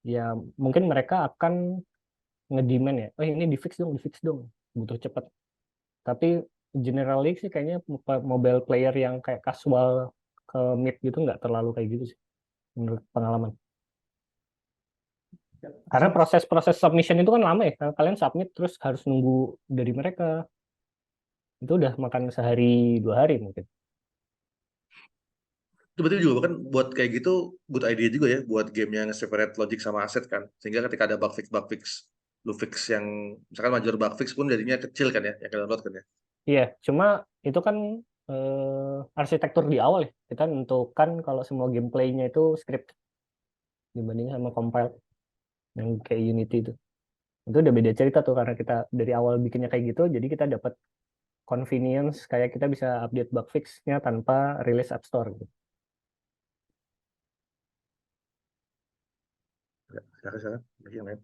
ya mungkin mereka akan ngedemand ya, oh ini di fix dong, butuh cepet. Tapi generally sih kayaknya mobile player yang kayak casual ke mid gitu nggak terlalu kayak gitu sih, menurut pengalaman. Karena proses-proses submission itu kan lama ya, kalian submit terus harus nunggu dari mereka, itu udah makan sehari 2 hari mungkin. Itu berarti juga kan buat kayak gitu good idea juga ya buat game yang separate logic sama aset kan. Sehingga ketika ada bug fix, lu fix yang misalkan major bug fix pun jadinya kecil kan ya, yang kalian download kan ya. Iya, cuma itu kan arsitektur di awal ya. Kita tentukan kalau semua gameplaynya itu script dibanding sama compile yang kayak Unity itu. Itu udah beda cerita tuh karena kita dari awal bikinnya kayak gitu, jadi kita dapat convenience kayak kita bisa update bug fix-nya tanpa rilis App Store gitu. Silakan. Lagi yang lain.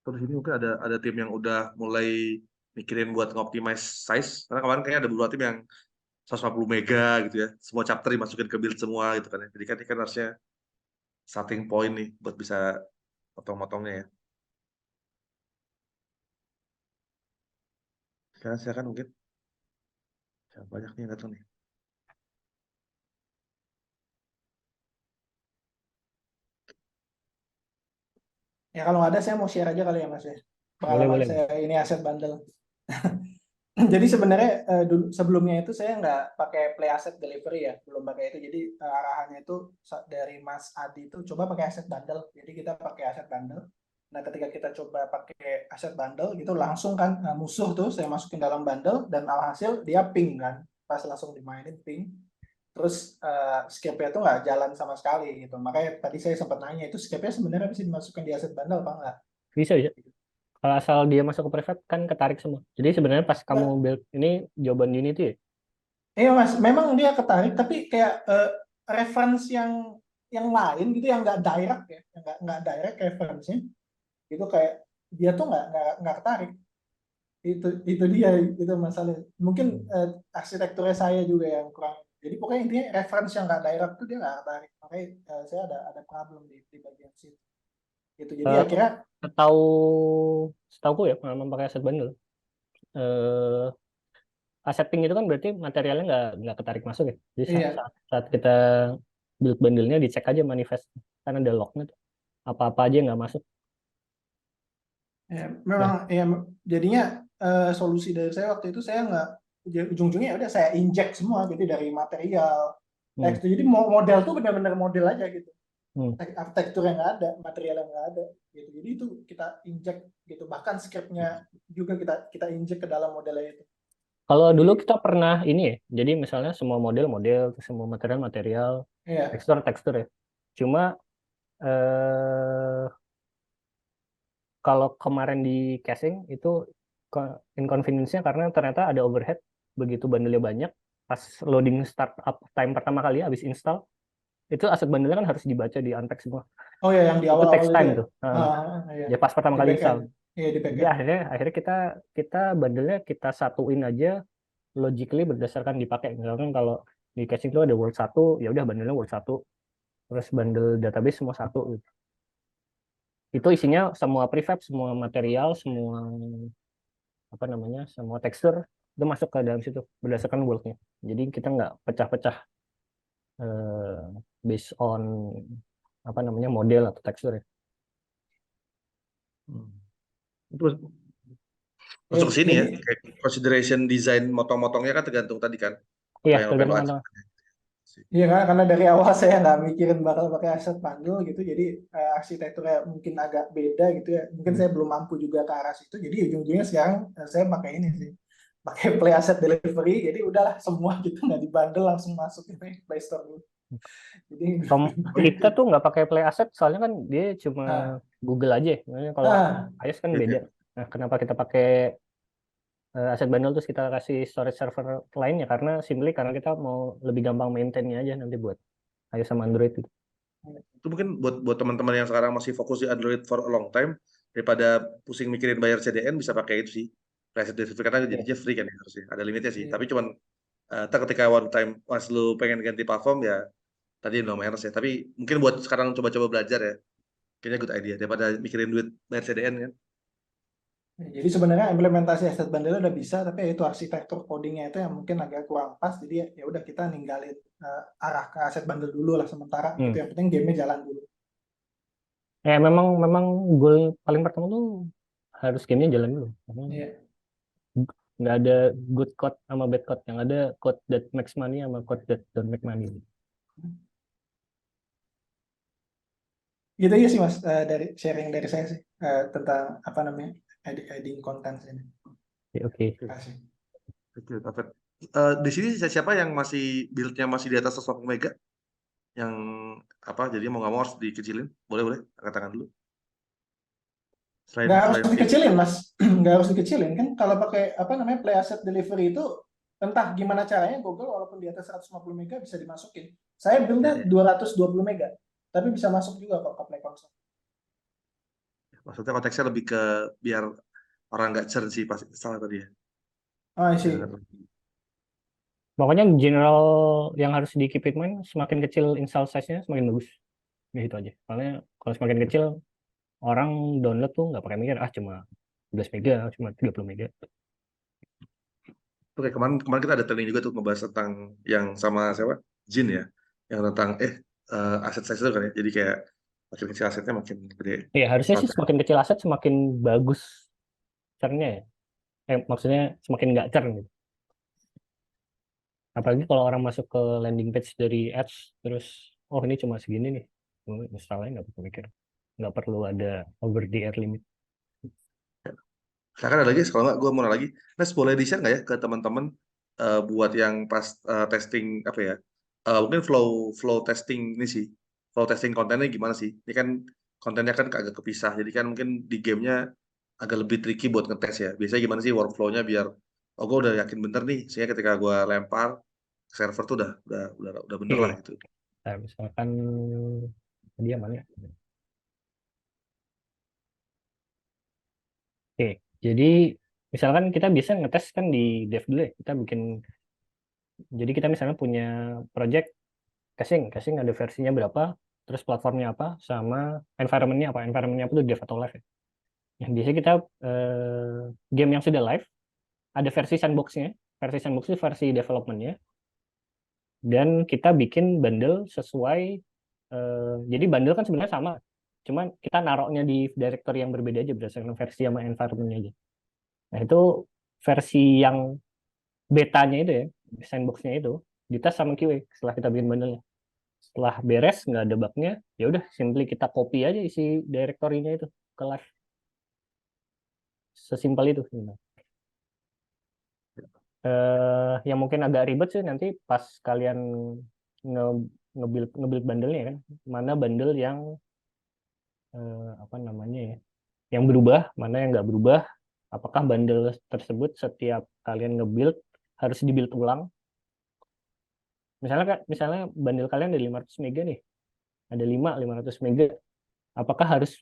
Terus ini mungkin ada tim yang udah mulai mikirin buat ngoptimize size. Karena kemarin kayaknya ada beberapa tim yang 150 mega gitu ya. Semua chapter dimasukin ke build semua gitu kan ya. Jadi kan ini kan harusnya starting point nih buat bisa potong-potongnya ya. Silakan mungkin. Ya, banyak nih yang datang nih. Ya kalau nggak ada saya mau share aja kali ya Mas ya. Pengalaman Boleh. saya ini aset bundle. Jadi sebenarnya dulu sebelumnya itu saya nggak pakai play asset delivery ya, belum pakai itu. Jadi arahannya itu dari Mas Adi itu coba pakai asset bundle. Jadi kita pakai asset bundle. Nah ketika kita coba pakai asset bundle gitu langsung kan musuh tuh saya masukin dalam bundle dan alhasil dia ping kan, pas langsung dimainin ping. Terus scape-nya tuh nggak jalan sama sekali gitu. Makanya tadi saya sempat nanya itu scape-nya sebenarnya bisa dimasukkan di asset bundle apa enggak? Bisa. Kalau asal dia masuk ke private kan ketarik semua. Jadi sebenarnya pas kamu build ini jawaban Unity ya? Iya Mas, memang dia ketarik tapi kayak reference yang lain gitu yang nggak direct ya, yang nggak direct reference-nya itu kayak dia tuh nggak ketarik. Itu dia itu masalah. Mungkin arsitekturnya saya juga yang kurang. Jadi pokoknya intinya reference yang nggak direct tuh dia nggak ketarik. Makanya saya ada problem di bagian situ. Gitu. Jadi Eh, akhirnya Setahu ya pengalaman pakai aset bundle. Assetting itu kan berarti materialnya nggak ketarik masuk ya. Jadi iya. saat kita build bundle-nya dicek aja manifest karena ada lognya tuh. Apa-apa aja nggak masuk. Ya, memang ya jadinya solusi dari saya waktu itu saya nggak ujung-ujungnya ya udah saya inject semua gitu dari material teks. Jadi model tuh benar-benar model aja gitu. Arsitektur yang nggak ada, material yang nggak ada gitu. Jadi itu kita inject gitu. Bahkan scriptnya juga kita inject ke dalam modelnya itu. Kalau dulu kita pernah ini ya. Jadi misalnya semua model, semua material, Iya. tekstur ya. Cuma kalau kemarin di casing itu inconvenience-nya karena ternyata ada overhead begitu bundle-nya banyak. Pas loading startup time pertama kali habis install itu aset bundle-nya kan harus dibaca di unpack semua. Oh ya yang di Itu awal-awal takes itu time ya. tuh. Iya. Ya pas pertama Di kali backend. install. Iya di Jadi backend. akhirnya kita bundle-nya kita satuin aja logically berdasarkan dipakai. Misalkan kalau di casing itu ada Word 1, ya udah bundle-nya Word 1. Terus bundle database semua satu gitu. Itu isinya semua prefab, semua material, semua semua tekstur itu masuk ke dalam situ berdasarkan world-nya. Jadi kita nggak pecah-pecah based on model atau tekstur ya. Terus masuk ke sini ya, kayak consideration desain motong-motongnya kan tergantung tadi kan. Iya, Yang tergantung PO Iya kan, karena dari awal saya nggak mikirin bakal pakai asset bundle gitu, jadi arsitekturnya mungkin agak beda gitu ya. Mungkin saya belum mampu juga ke arah situ, jadi ujung-ujungnya sekarang saya pakai ini sih, pakai play asset delivery. Jadi udahlah semua gitu nggak dibundle langsung masuk ke Play Store dulu. Jadi Kita tuh nggak pakai play asset soalnya kan dia cuma Google aja. Makanya kalau iOS kan beda. Nah, kenapa kita pakai asset bundle terus kita kasih storage server lainnya karena kita mau lebih gampang maintain-nya aja nanti buat iOS sama Android gitu. Itu mungkin buat teman-teman yang sekarang masih fokus di Android for a long time, daripada pusing mikirin bayar CDN bisa pakai itu sih. Preset delivery karena jadinya free kan ya harusnya. Ada limitnya sih. Tapi cuman ketika one time pas lu pengen ganti platform ya tadi no minus ya. Tapi mungkin buat sekarang coba-coba belajar ya. Kayaknya good idea daripada mikirin duit bayar CDN kan. Jadi sebenarnya implementasi asset bundle udah bisa, tapi itu arsitektur codingnya itu yang mungkin agak kurang pas. Jadi ya udah kita ninggalin arah ke asset bundle dulu lah sementara. Itu yang penting gamenya jalan dulu. Ya memang goal paling pertama tuh harus gamenya jalan dulu. Nggak ada good code sama bad code, yang ada code that makes money sama code that don't make money. Gitu aja sih Mas, dari sharing dari saya sih tentang editing konten ini. Oke. Kasih. Di sini siapa yang masih build-nya masih di atas 150 mega? Yang jadi mau nggak mau harus dikecilin? Boleh angkat tangan dulu. Selain Nggak harus selain tim. dikecilin, Mas. Nggak harus dikecilin kan. Kalau pakai apa namanya play asset delivery itu entah gimana caranya Google walaupun di atas 150 mega bisa dimasukin. Saya Ya, build-nya ya. 220 mega, tapi bisa masuk juga kok ke play console. Maksudnya konteksnya lebih ke biar orang nggak churn sih pas install tadi ya. Ah, Ya, sih. dengar. Pokoknya general yang harus di keep in mind, semakin kecil install size-nya semakin bagus. Ya itu aja. Soalnya kalau semakin kecil, orang download tuh nggak pakai mikir, cuma 12 mega, cuma 30 mega. Oke, kemarin kemarin kita ada training juga tuh ngebahas tentang yang sama siapa? Jin ya. Yang tentang aset size itu kan ya. Jadi kayak makin kecil asetnya makin gede. Ya harusnya sih Contoh. semakin kecil aset semakin bagus churn-nya ya. Maksudnya semakin nggak churn gitu. Apalagi kalau orang masuk ke landing page dari ads, terus, oh ini cuma segini nih. Misalnya nggak perlu mikir. Nggak perlu ada over the air limit. Silakan ada lagi, kalau nggak gue mau nanya lagi. Nes boleh di-share nggak ya ke teman-teman buat yang pas testing apa ya? Mungkin flow flow testing ini sih. Flow testing kontennya gimana sih? Ini kan kontennya kan agak kepisah. Jadi kan mungkin di gamenya agak lebih tricky buat ngetes ya. Biasanya gimana sih workflow-nya biar oh gue udah yakin bener nih. Sehingga ketika gue lempar server tuh udah bener lah Oke, gitu. nah, misalkan dia mana? Ya? Oke, jadi misalkan kita bisa ngetes kan di dev dulu ya. Kita bikin, jadi kita misalnya punya project casing ada versinya berapa, terus platformnya apa, sama environment-nya apa. Environment-nya apa tuh dev atau live ya. Yang biasanya kita game yang sudah live ada versi sandbox-nya. Versi sandbox itu versi development-nya. Dan kita bikin bundle sesuai, jadi bundle kan sebenarnya sama. Cuman kita naruhnya di directory yang berbeda aja berdasarkan versi sama environment-nya aja. Nah itu versi yang betanya itu ya, sandbox-nya itu, dites sama QA setelah kita bikin bundle-nya. Setelah beres, nggak ada bug-nya, ya udah simply kita copy aja isi directory-nya itu ke live. Sesimpel itu sebenarnya. Yang mungkin agak ribet sih nanti pas kalian nge nge-build bundle-nya kan, mana bundle yang apa namanya ya, yang berubah, mana yang nggak berubah, apakah bundle tersebut setiap kalian nge-build harus di-build ulang. Misalnya bundle kalian ada 500 mega nih, ada 500 mega, apakah harus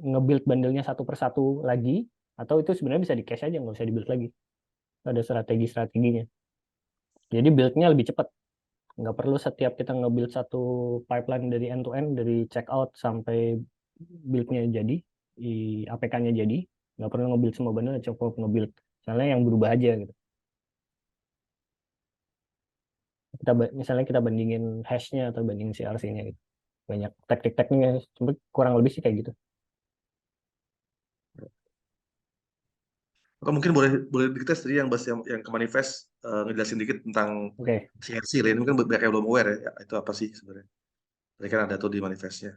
nge-build bundle-nya satu persatu lagi, atau itu sebenarnya bisa di-cache aja, nggak usah di-build lagi. Ada strategi-strateginya. Jadi build-nya lebih cepat. Nggak perlu setiap kita nge-build satu pipeline dari end to end, dari checkout sampai build-nya jadi, APK-nya jadi, nggak perlu nge-build semua bundle, cukup nge-build misalnya yang berubah aja gitu. Misalnya kita bandingin hash-nya atau bandingin CRC-nya gitu. Banyak teknik-tekniknya, kurang lebih sih kayak gitu. Atau mungkin boleh boleh kita tadi yang bahas yang ke manifest ngejelasin dikit tentang Oke, CRC lain mungkin banyak yang belum aware ya. Itu apa sih sebenarnya? Tadi kan ada tuh di manifestnya.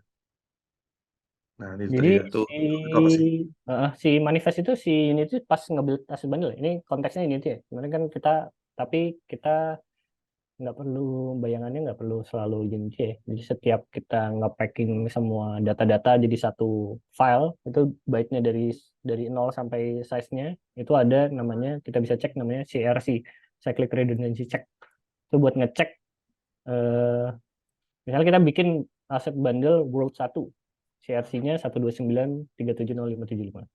Nah ini jadi tadi ya tuh itu apa sih? si manifest itu si ini tuh pas nge-build asset bundle. Ini konteksnya ini tuh ya. Sebenarnya kan tapi kita nggak perlu, bayangannya nggak perlu selalu Unity ya. Jadi setiap kita nge-packing semua data-data jadi satu file, itu baiknya dari 0 sampai size-nya, itu ada namanya, kita bisa cek namanya CRC, Cyclic Redundancy Check. Itu buat ngecek, eh, misalnya kita bikin aset bundle World 1, CRC-nya 129.370.575.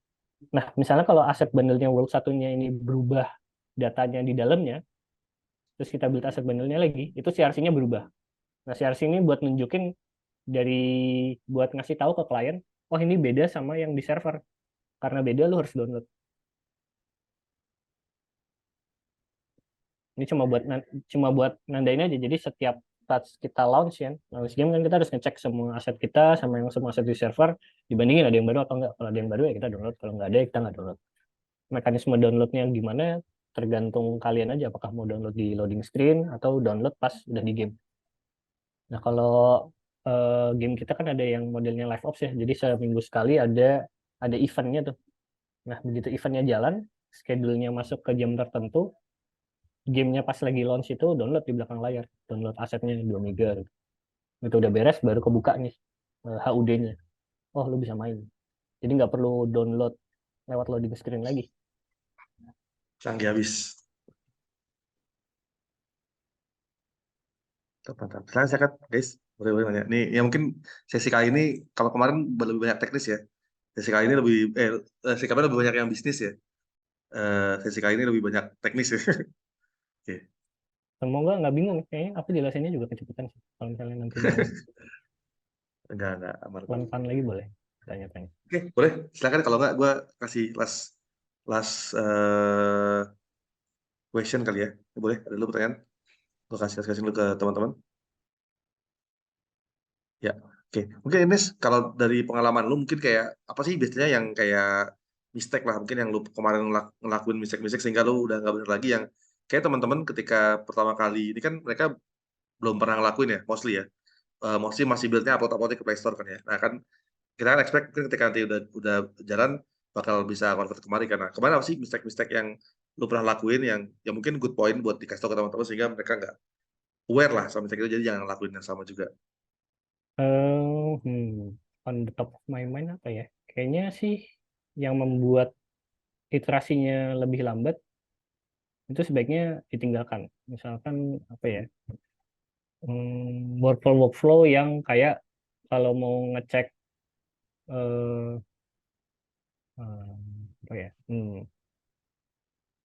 Nah, misalnya kalau aset bundle-nya World 1-nya ini berubah datanya di dalamnya, terus kita build aset bundle-nya lagi, itu CRC-nya berubah. Nah, CRC ini dari buat ngasih tahu ke klien, oh ini beda sama yang di server. Karena beda lu harus download. Ini cuma buat nandain aja. Jadi setiap touch kita launch game kan kita harus ngecek semua aset kita sama semua aset di server, dibandingin ada yang baru atau enggak. Kalau ada yang baru ya kita download, kalau nggak ada ya kita nggak download. Mekanisme downloadnya gimana tergantung kalian aja, apakah mau download di loading screen atau download pas udah di game. Nah, kalau game kita kan ada yang modelnya live ops ya. Jadi seminggu sekali ada eventnya tuh. Nah, begitu eventnya jalan, schedule-nya masuk ke jam tertentu, gamenya pas lagi launch itu download di belakang layar. Download asetnya 2 mega. Itu udah beres, baru kebuka nih HUD-nya. oh lu bisa main. Jadi nggak perlu download lewat loading screen lagi. Canggih habis. Tepat. Saya kan guys, boleh nanya. Nih, ya mungkin sesi kali ini kalau kemarin lebih banyak teknis ya. Sesi kali ini sesi kali lebih banyak yang bisnis ya. Sesi kali ini lebih banyak teknis ya. Oke. Semoga nggak bingung. Kayaknya aku jelasinnya juga kecepatan sih. Kalau misalnya nanti mau Enggak aman. pelan-pelan lagi boleh tanya-tanya. Oke, boleh. Silakan kalau nggak gue kasih last question kali ya. Boleh, ada dulu pertanyaan. Gue kasih dulu ke teman-teman. Ya, oke. Mungkin Ines, kalau dari pengalaman lu mungkin kayak apa sih biasanya yang kayak mistake lah, mungkin yang lu kemarin ngelakuin mistake sehingga lu udah nggak bener lagi yang kayak teman-teman ketika pertama kali ini kan mereka belum pernah ngelakuin ya, mostly ya. Mostly masih build-nya upload ke Play Store kan ya. Nah kan kita kan expect mungkin ketika nanti udah jalan bakal bisa convert kemari karena kemana apa sih mistake yang lu pernah lakuin yang mungkin good point buat dikasih tau ke teman-teman sehingga mereka nggak aware lah sama mistake itu, jadi jangan lakuin yang sama juga. On the top of my mind apa ya? Kayaknya sih yang membuat iterasinya lebih lambat itu sebaiknya ditinggalkan. Misalkan apa ya? Workflow yang kayak kalau mau ngecek eh apa ya?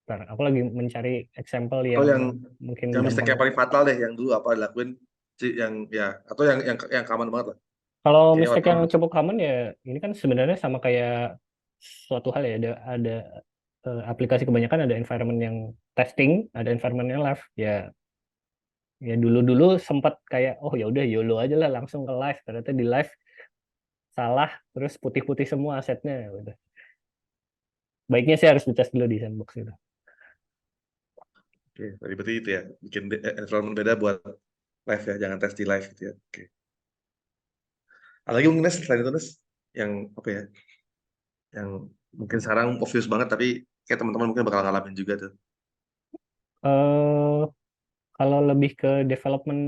Bentar, aku lagi mencari example Atau yang yang mungkin mistake gampang. yang paling fatal deh yang dulu apa dilakuin sih yang ya atau yang common banget lah. Kalau Kayak mistake yang orang cukup common ya, ini kan sebenarnya sama kayak suatu hal ya, ada aplikasi kebanyakan ada environment yang testing, ada environment yang live. Ya dulu-dulu sempat kayak oh ya udah YOLO aja lah langsung ke live. Ternyata di live salah, terus putih-putih semua asetnya. Udah. Baiknya sih harus dites dulu di sandbox itu. oke, berarti itu ya bikin environment beda buat live ya, jangan tes di live gitu ya. Oke. Ada lagi mungkin Nes, selain itu Nes, yang apa ya, yang mungkin sekarang obvious banget tapi kayak teman-teman mungkin bakal ngalamin juga tuh. eh Kalau lebih ke development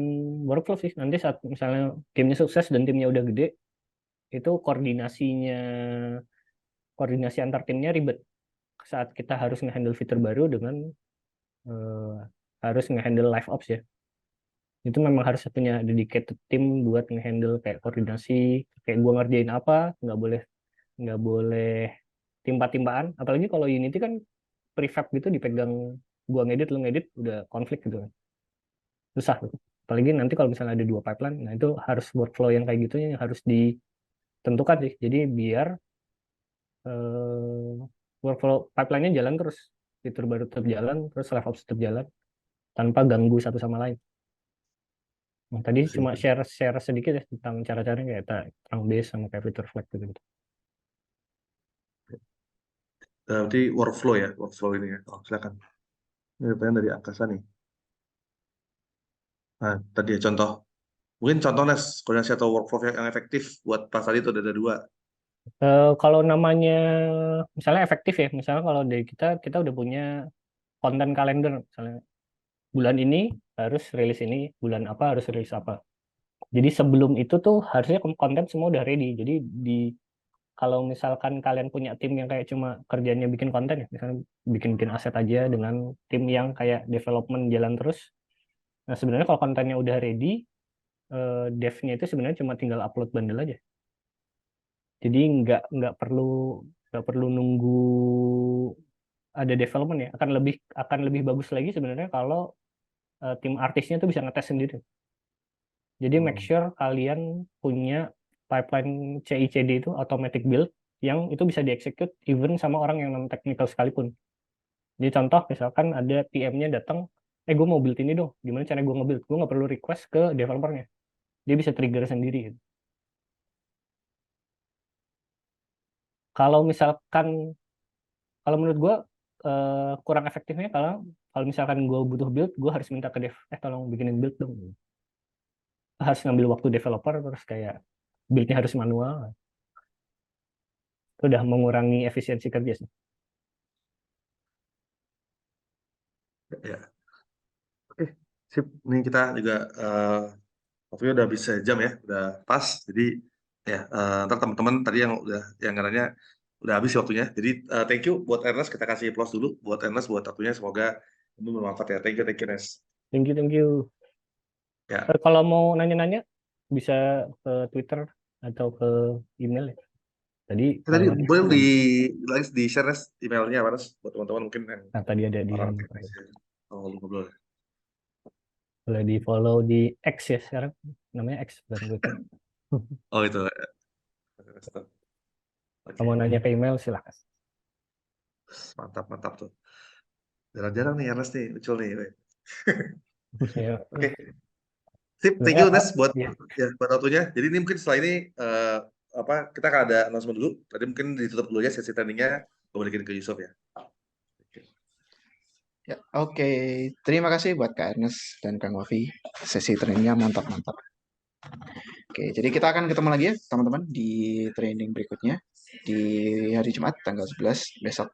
workflow sih, nanti saat misalnya timnya sukses dan timnya udah gede, itu koordinasi antar timnya ribet. Saat kita harus nge-handle fitur baru dengan eh, harus nge-handle live ops ya. Itu memang harus punya dedicated tim buat nge-handle kayak koordinasi, kayak gua ngerjain apa, nggak boleh timpa-timpaan. Apalagi kalau Unity kan prefab gitu dipegang gua ngedit, lu ngedit, udah konflik gitu kan. Susah tuh. Apalagi nanti kalau misalnya ada dua pipeline, nah itu harus workflow yang kayak gitu yang harus ditentukan sih. Jadi biar workflow pipeline-nya jalan terus, fitur baru tetap jalan, terus live ops tetap jalan tanpa ganggu satu sama lain. Nah, tadi cuma share sedikit ya tentang cara-caranya kayak terang base sama kayak fitur flag gitu. Berarti workflow ini ya. Oh, silakan. Ini pertanyaan dari Akasa nih. Nah, tadi ya mungkin contoh Nes, koordinasi atau workflow yang efektif buat pas tadi itu ada dua. Kalau namanya misalnya efektif ya, misalnya kalau dari kita udah punya konten kalender, misalnya bulan ini harus rilis ini, bulan apa harus rilis apa. Jadi sebelum itu tuh harusnya konten semua udah ready. Jadi kalau misalkan kalian punya tim yang kayak cuma kerjanya bikin konten ya, misalnya bikin aset aja dengan tim yang kayak development jalan terus. Nah sebenarnya kalau kontennya udah ready, devnya itu sebenarnya cuma tinggal upload bundle aja. Jadi nggak perlu nunggu ada development ya. Akan lebih bagus lagi sebenarnya kalau tim artisnya tuh bisa ngetes sendiri. Jadi make sure kalian punya pipeline CI/CD itu automatic build yang itu bisa dieksekut even sama orang yang non technical sekalipun. Jadi contoh misalkan ada PM-nya datang, gue mau build ini dong. Gimana cara gue nge-build? Gue nggak perlu request ke developernya. Dia bisa trigger sendiri. Gitu. Kalau misalkan, kalau menurut gue kurang efektifnya kalau kalau misalkan gue butuh build, gue harus minta ke dev, tolong bikinin build dong. Harus ngambil waktu developer terus kayak build-nya harus manual. Itu udah mengurangi efisiensi kerja sih. Ya. Oke, sip. Ini kita juga waktunya udah bisa jam ya, udah pas. Jadi Ya, ntar teman-teman tadi yang nanya udah habis waktunya. Jadi thank you buat Ernest, kita kasih applause dulu buat Ernest buat waktunya. Semoga itu bermanfaat ya. Thank you Ernest. Thank you. Ya, Kalau mau nanya-nanya bisa ke Twitter atau ke email ya. Tadi tadi kalau boleh di share Ernest emailnya apa Ernest buat teman-teman mungkin yang tadi ada di orang teknis ya. Oh, ngobrol. boleh di follow di X ya sekarang namanya X bukan Twitter. Oh itu. Oke, Kalau mau nanya ke email silakan. mantap tuh. Jarang-jarang nih Ernest nih muncul nih. Ya, Oke. Sip, thank sebenarnya, you Nes buat ya. buat waktunya. Jadi ini mungkin setelah ini kita akan ada announcement dulu. Tadi mungkin ditutup dulu ya sesi trainingnya. Kembalikan ke Yusuf ya. Ya, oke. Terima kasih buat Kak Ernest dan Kang Wafi. Sesi trainingnya mantap-mantap. Oke, jadi kita akan ketemu lagi ya teman-teman di training berikutnya di hari Jumat tanggal 11 besok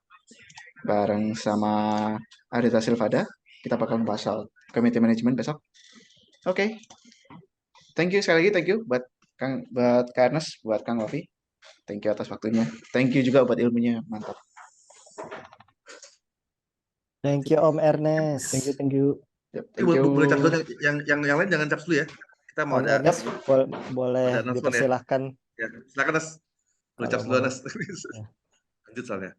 bareng sama Arita Silvada. Kita bakal membahas soal community management besok. Oke. Thank you sekali lagi, thank you buat Kak Ernest, buat Kang Wafi. Thank you atas waktunya. Thank you juga buat ilmunya, mantap. Thank you Om Ernest. Thank you. Yep, Ini boleh caps dulu yang lain jangan caps dulu ya. Kita mau Om ada Ernest boleh ada announcement ya. dipersilahkan. Ya, silakan Nes. Boleh caps dulu Nes. Ya. Lanjut soalnya.